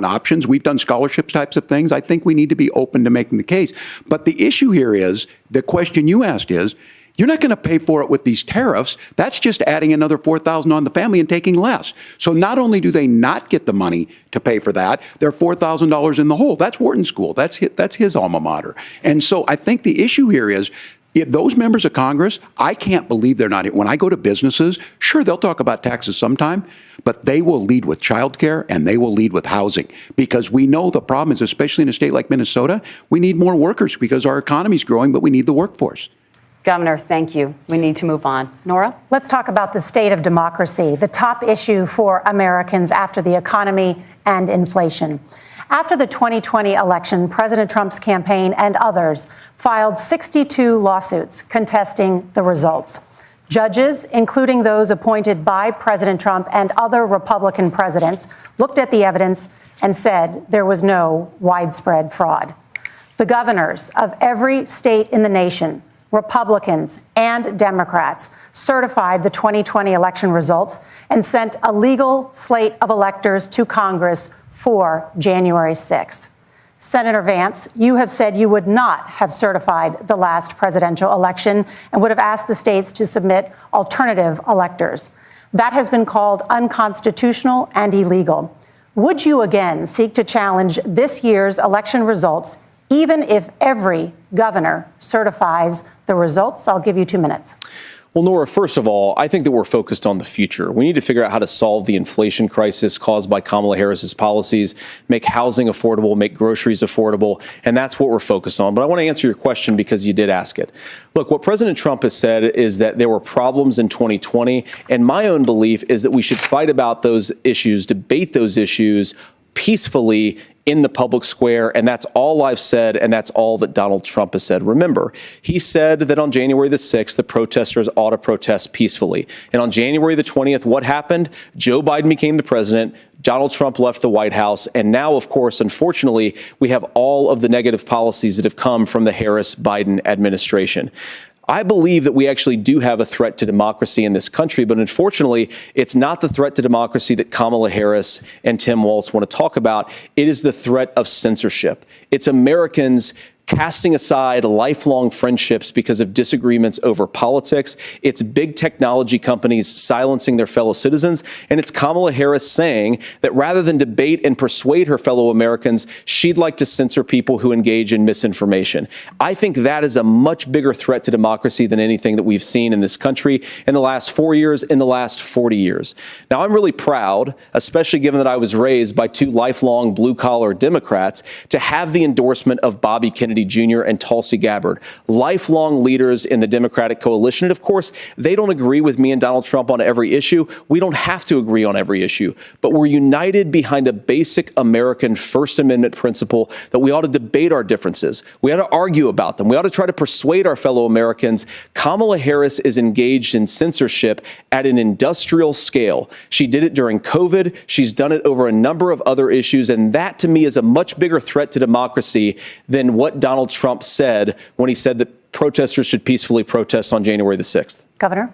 options. We've done scholarships types of things. I think we need to be open to making the case. But the issue here is, the question you asked is, you're not going to pay for it with these tariffs. That's just adding another $4,000 on the family and taking less. So not only do they not get the money to pay for that, they're $4,000 in the hole. That's Wharton School. That's his alma mater. And so I think the issue here is, those members of Congress, I can't believe they're not. When I go to businesses, sure, they'll talk about taxes sometime, but they will lead with childcare and they will lead with housing, because we know the problem is, especially in a state like Minnesota, we need more workers because our economy's growing, but we need the workforce. Governor, thank you. We need to move on. Nora? Let's talk about the state of democracy, the top issue for Americans after the economy and inflation. After the 2020 election, President Trump's campaign and others filed 62 lawsuits contesting the results. Judges, including those appointed by President Trump and other Republican presidents, looked at the evidence and said there was no widespread fraud. The governors of every state in the nation, Republicans and Democrats, certified the 2020 election results and sent a legal slate of electors to Congress for January 6th. Senator Vance, you have said you would not have certified the last presidential election and would have asked the states to submit alternative electors. That has been called unconstitutional and illegal. Would you again seek to challenge this year's election results, even if every governor certifies the results? I'll give you 2 minutes. Well, Nora, first of all, I think that we're focused on the future. We need to figure out how to solve the inflation crisis caused by Kamala Harris's policies, make housing affordable, make groceries affordable, and that's what we're focused on. But I want to answer your question because you did ask it. Look, what President Trump has said is that there were problems in 2020, and my own belief is that we should fight about those issues, debate those issues peacefully in the public square, and that's all I've said, and that's all that Donald Trump has said. Remember, he said that on January the 6th, the protesters ought to protest peacefully. And on January the 20th, what happened? Joe Biden became the president, Donald Trump left the White House, and now, of course, unfortunately, we have all of the negative policies that have come from the Harris-Biden administration. I believe that we actually do have a threat to democracy in this country, but unfortunately, it's not the threat to democracy that Kamala Harris and Tim Walz want to talk about. It is the threat of censorship. It's Americans casting aside lifelong friendships because of disagreements over politics. It's big technology companies silencing their fellow citizens. And it's Kamala Harris saying that rather than debate and persuade her fellow Americans, she'd like to censor people who engage in misinformation. I think that is a much bigger threat to democracy than anything that we've seen in this country in the last 4 years, in the last 40 years. Now, I'm really proud, especially given that I was raised by two lifelong blue-collar Democrats, to have the endorsement of Bobby Kennedy Jr. and Tulsi Gabbard, lifelong leaders in the Democratic coalition. And of course, they don't agree with me and Donald Trump on every issue. We don't have to agree on every issue, but we're united behind a basic American First Amendment principle that we ought to debate our differences. We ought to argue about them. We ought to try to persuade our fellow Americans. Kamala Harris is engaged in censorship at an industrial scale. She did it during COVID. She's done it over a number of other issues. And that, to me, is a much bigger threat to democracy than what Donald Trump said when he said that protesters should peacefully protest on January the 6th. Governor?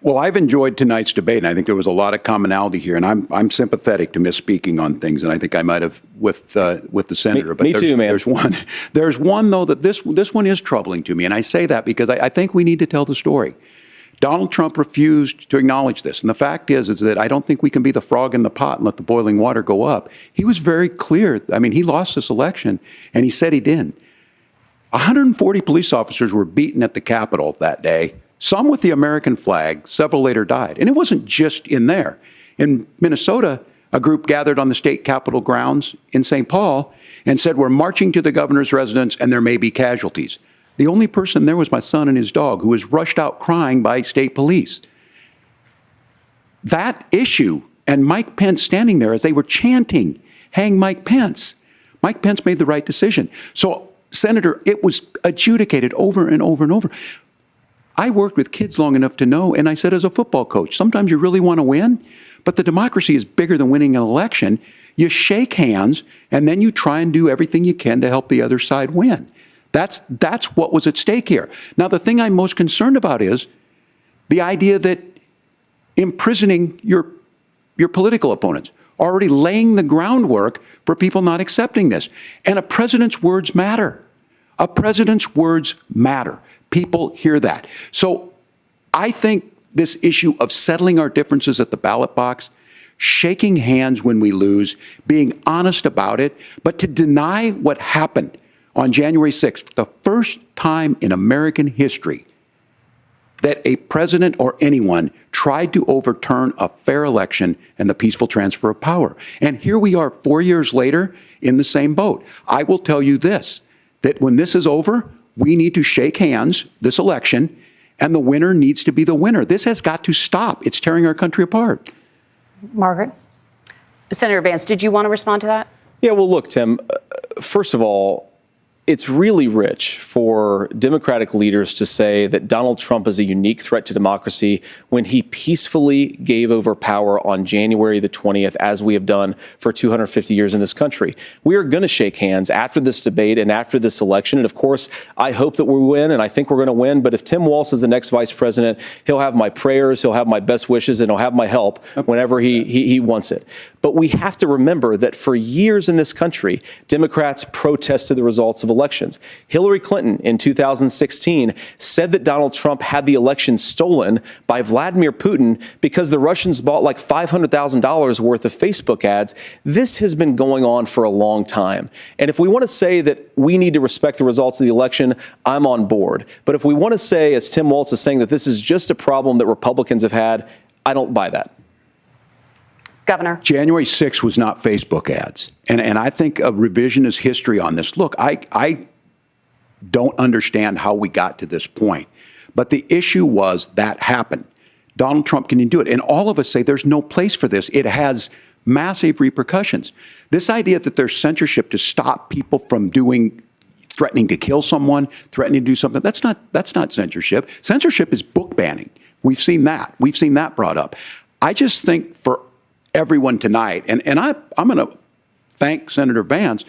Well, I've enjoyed tonight's debate, and I think there was a lot of commonality here. And I'm sympathetic to misspeaking on things, and I think I might have with the senator. Me too, man. There's one though that this one is troubling to me, and I say that because I think we need to tell the story. Donald Trump refused to acknowledge this, and the fact is that I don't think we can be the frog in the pot and let the boiling water go up. He was very clear. I mean, he lost this election, and he said he didn't. 140 police officers were beaten at the Capitol that day, some with the American flag. Several later died. And it wasn't just in there. In Minnesota, a group gathered on the state capitol grounds in St. Paul and said, "We're marching to the governor's residence, and there may be casualties." The only person there was my son and his dog, who was rushed out crying by state police. That issue, and Mike Pence standing there as they were chanting, "Hang Mike Pence." Mike Pence made the right decision. So, Senator, it was adjudicated over and over and over. I worked with kids long enough to know, and I said as a football coach, sometimes you really want to win, but the democracy is bigger than winning an election. You shake hands, and then you try and do everything you can to help the other side win. That's what was at stake here. Now, the thing I'm most concerned about is the idea that imprisoning your political opponents, already laying the groundwork for people not accepting this. And a president's words matter. A president's words matter. People hear that. So I think this issue of settling our differences at the ballot box, shaking hands when we lose, being honest about it, but to deny what happened on January 6th, the first time in American history that a president or anyone tried to overturn a fair election and the peaceful transfer of power. And here we are 4 years later in the same boat. I will tell you this, that when this is over, we need to shake hands this election, and the winner needs to be the winner. This has got to stop. It's tearing our country apart. Margaret? Senator Vance, did you want to respond to that? Yeah, well, look, Tim, first of all, it's really rich for Democratic leaders to say that Donald Trump is a unique threat to democracy when he peacefully gave over power on January the 20th, as we have done for 250 years in this country. We are going to shake hands after this debate and after this election. And of course, I hope that we win, and I think we're going to win. But if Tim Walz is the next vice president, he'll have my prayers, he'll have my best wishes, and he'll have my help whenever he wants it. But we have to remember that for years in this country, Democrats protested the results of elections. Hillary Clinton in 2016 said that Donald Trump had the election stolen by Vladimir Putin because the Russians bought like $500,000 worth of Facebook ads. This has been going on for a long time. And if we want to say that we need to respect the results of the election, I'm on board. But if we want to say, as Tim Walz is saying, that this is just a problem that Republicans have had, I don't buy that. Governor. January 6th was not Facebook ads. And I think a revisionist history on this. Look, I don't understand how we got to this point. But the issue was that happened. Donald Trump can do it. And all of us say there's no place for this. It has massive repercussions. This idea that there's censorship to stop people from threatening to kill someone, threatening to do something, that's not censorship. Censorship is book banning. We've seen that. We've seen that brought up. I just think for everyone tonight, and I'm going to thank Senator Vance.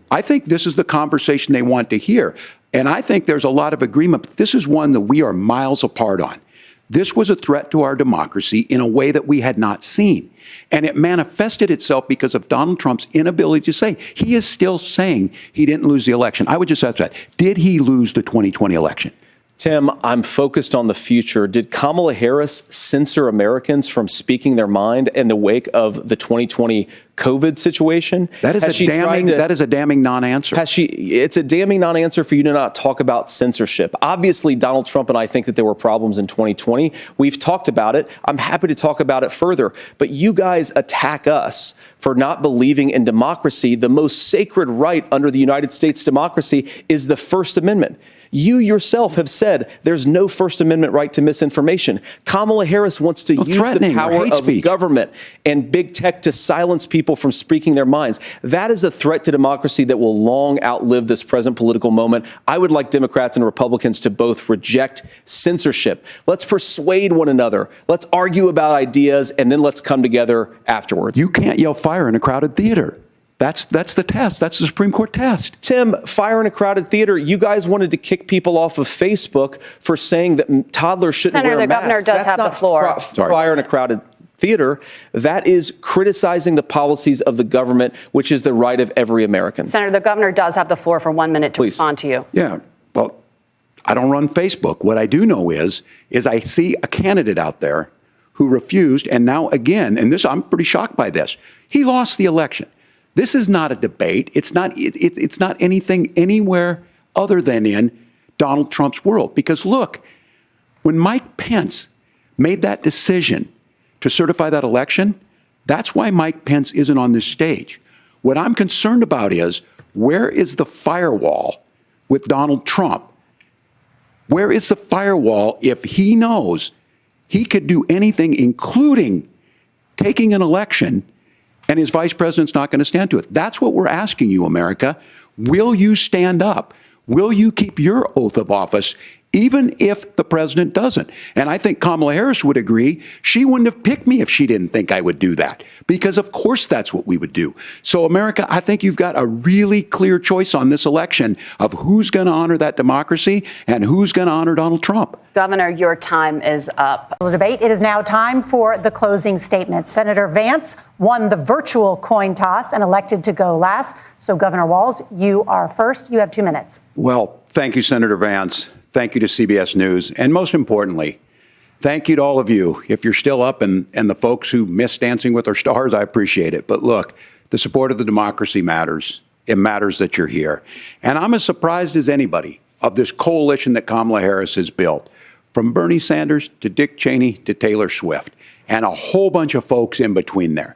I think this is the conversation they want to hear. And I think there's a lot of agreement, but this is one that we are miles apart on. This was a threat to our democracy in a way that we had not seen. And it manifested itself because of Donald Trump's inability to say. He is still saying he didn't lose the election. I would just ask that. Did he lose the 2020 election? Tim, I'm focused on the future. Did Kamala Harris censor Americans from speaking their mind in the wake of the 2020 COVID situation? That is a damning non-answer. It's a damning non-answer for you to not talk about censorship. Obviously, Donald Trump and I think that there were problems in 2020. We've talked about it. I'm happy to talk about it further. But you guys attack us for not believing in democracy. The most sacred right under the United States democracy is the First Amendment. You yourself have said there's no First Amendment right to misinformation. Kamala Harris wants to use the power of government and big tech to silence people from speaking their minds. That is a threat to democracy that will long outlive this present political moment. I would like Democrats and Republicans to both reject censorship. Let's persuade one another. Let's argue about ideas, and then let's come together afterwards. You can't yell fire in a crowded theater. That's the test. That's the Supreme Court test. Tim, fire in a crowded theater. You guys wanted to kick people off of Facebook for saying that toddlers shouldn't wear masks. Senator, the governor does have the floor. Fire in a crowded theater. That is criticizing the policies of the government, which is the right of every American. Senator, the governor does have the floor for 1 minute to respond to you. Yeah. Well, I don't run Facebook. What I do know is I see a candidate out there who refused, and now again, and this, I'm pretty shocked by this. He lost the election. This is not a debate. It's not anything anywhere other than in Donald Trump's world. Because look, when Mike Pence made that decision to certify that election, that's why Mike Pence isn't on this stage. What I'm concerned about is, where is the firewall with Donald Trump? Where is the firewall if he knows he could do anything, including taking an election, and his vice president's not going to stand to it? That's what we're asking you, America. Will you stand up? Will you keep your oath of office, even if the president doesn't? And I think Kamala Harris would agree. She wouldn't have picked me if she didn't think I would do that, because of course that's what we would do. So America, I think you've got a really clear choice on this election of who's going to honor that democracy and who's going to honor Donald Trump. Governor, your time is up. The debate. It is now time for the closing statement. Senator Vance won the virtual coin toss and elected to go last. So Governor Walz, you are first. You have 2 minutes. Well, thank you, Senator Vance. Thank you to CBS News. And most importantly, thank you to all of you. If you're still up and the folks who miss Dancing with Our Stars, I appreciate it. But look, the support of the democracy matters. It matters that you're here. And I'm as surprised as anybody of this coalition that Kamala Harris has built, from Bernie Sanders to Dick Cheney to Taylor Swift, and a whole bunch of folks in between there.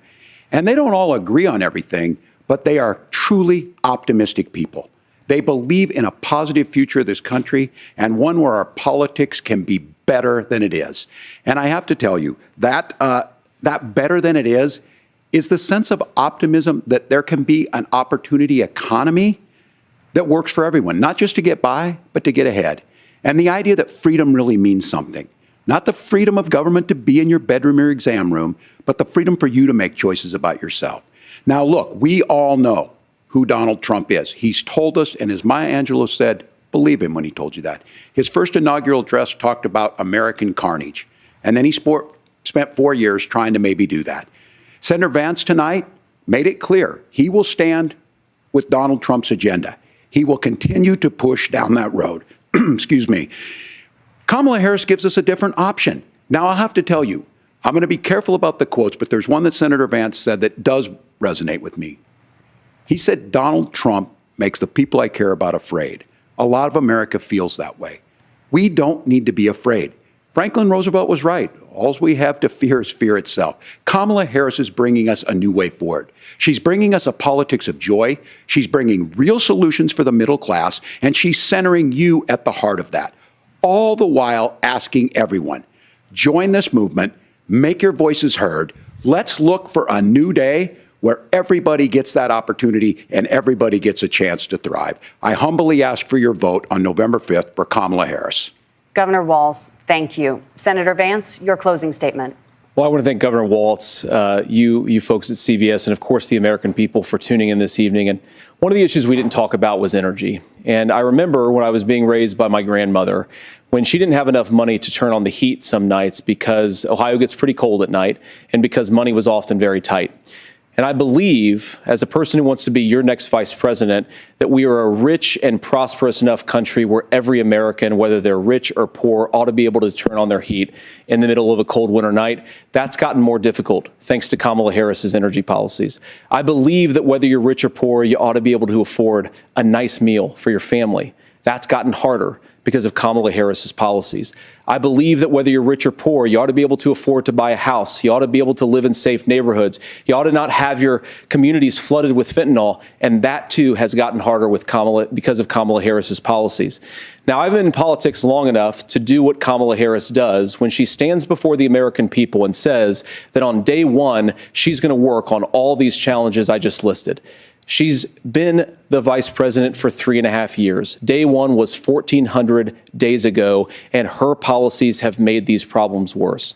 And they don't all agree on everything, but they are truly optimistic people. They believe in a positive future of this country, and one where our politics can be better than it is. And I have to tell you, that better than it is the sense of optimism that there can be an opportunity economy that works for everyone, not just to get by, but to get ahead. And the idea that freedom really means something. Not the freedom of government to be in your bedroom or exam room, but the freedom for you to make choices about yourself. Now, look, we all know who Donald Trump is. He's told us, and as Maya Angelou said, believe him when he told you that. His first inaugural address talked about American carnage, and then he spent 4 years trying to maybe do that. Senator Vance tonight made it clear he will stand with Donald Trump's agenda. He will continue to push down that road. Excuse me. Kamala Harris gives us a different option. Now, I'll have to tell you, I'm going to be careful about the quotes, but there's one that Senator Vance said that does resonate with me. He said, Donald Trump makes the people I care about afraid. A lot of America feels that way. We don't need to be afraid. Franklin Roosevelt was right. All we have to fear is fear itself. Kamala Harris is bringing us a new way forward. She's bringing us a politics of joy. She's bringing real solutions for the middle class, and she's centering you at the heart of that. All the while asking everyone, join this movement, make your voices heard. Let's look for a new day where everybody gets that opportunity and everybody gets a chance to thrive. I humbly ask for your vote on November 5th for Kamala Harris. Governor Walz, thank you. Senator Vance, your closing statement. Well, I want to thank Governor Walz, you folks at CBS, and of course the American people for tuning in this evening. And one of the issues we didn't talk about was energy. And I remember when I was being raised by my grandmother, when she didn't have enough money to turn on the heat some nights because Ohio gets pretty cold at night and because money was often very tight. And I believe, as a person who wants to be your next vice president, that we are a rich and prosperous enough country where every American, whether they're rich or poor, ought to be able to turn on their heat in the middle of a cold winter night. That's gotten more difficult thanks to Kamala Harris's energy policies. I believe that whether you're rich or poor, you ought to be able to afford a nice meal for your family. That's gotten harder because of Kamala Harris's policies. I believe that whether you're rich or poor, you ought to be able to afford to buy a house. You ought to be able to live in safe neighborhoods. You ought to not have your communities flooded with fentanyl. And that, too, has gotten harder with because of Kamala Harris's policies. Now, I've been in politics long enough to do what Kamala Harris does when she stands before the American people and says that on day one, she's going to work on all these challenges I just listed. She's been the vice president for 3.5 years. Day one was 1,400 days ago, and her policies have made these problems worse.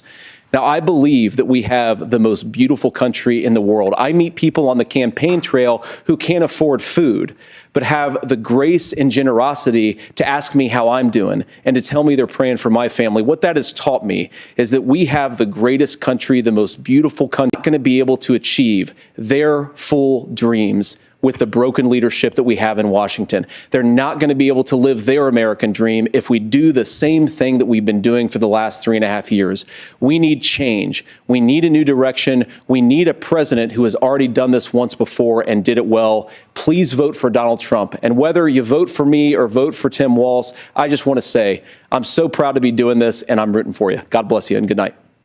Now, I believe that we have the most beautiful country in the world. I meet people on the campaign trail who can't afford food, but have the grace and generosity to ask me how I'm doing and to tell me they're praying for my family. What that has taught me is that we have the greatest country, the most beautiful country, going to be able to achieve their full dreams with the broken leadership that we have in Washington. They're not going to be able to live their American dream if we do the same thing that we've been doing for the last 3.5 years. We need change. We need a new direction. We need a president who has already done this once before and did it well. Please vote for Donald Trump. And whether you vote for me or vote for Tim Walz, I just want to say I'm so proud to be doing this, and I'm rooting for you. God bless you, and good night.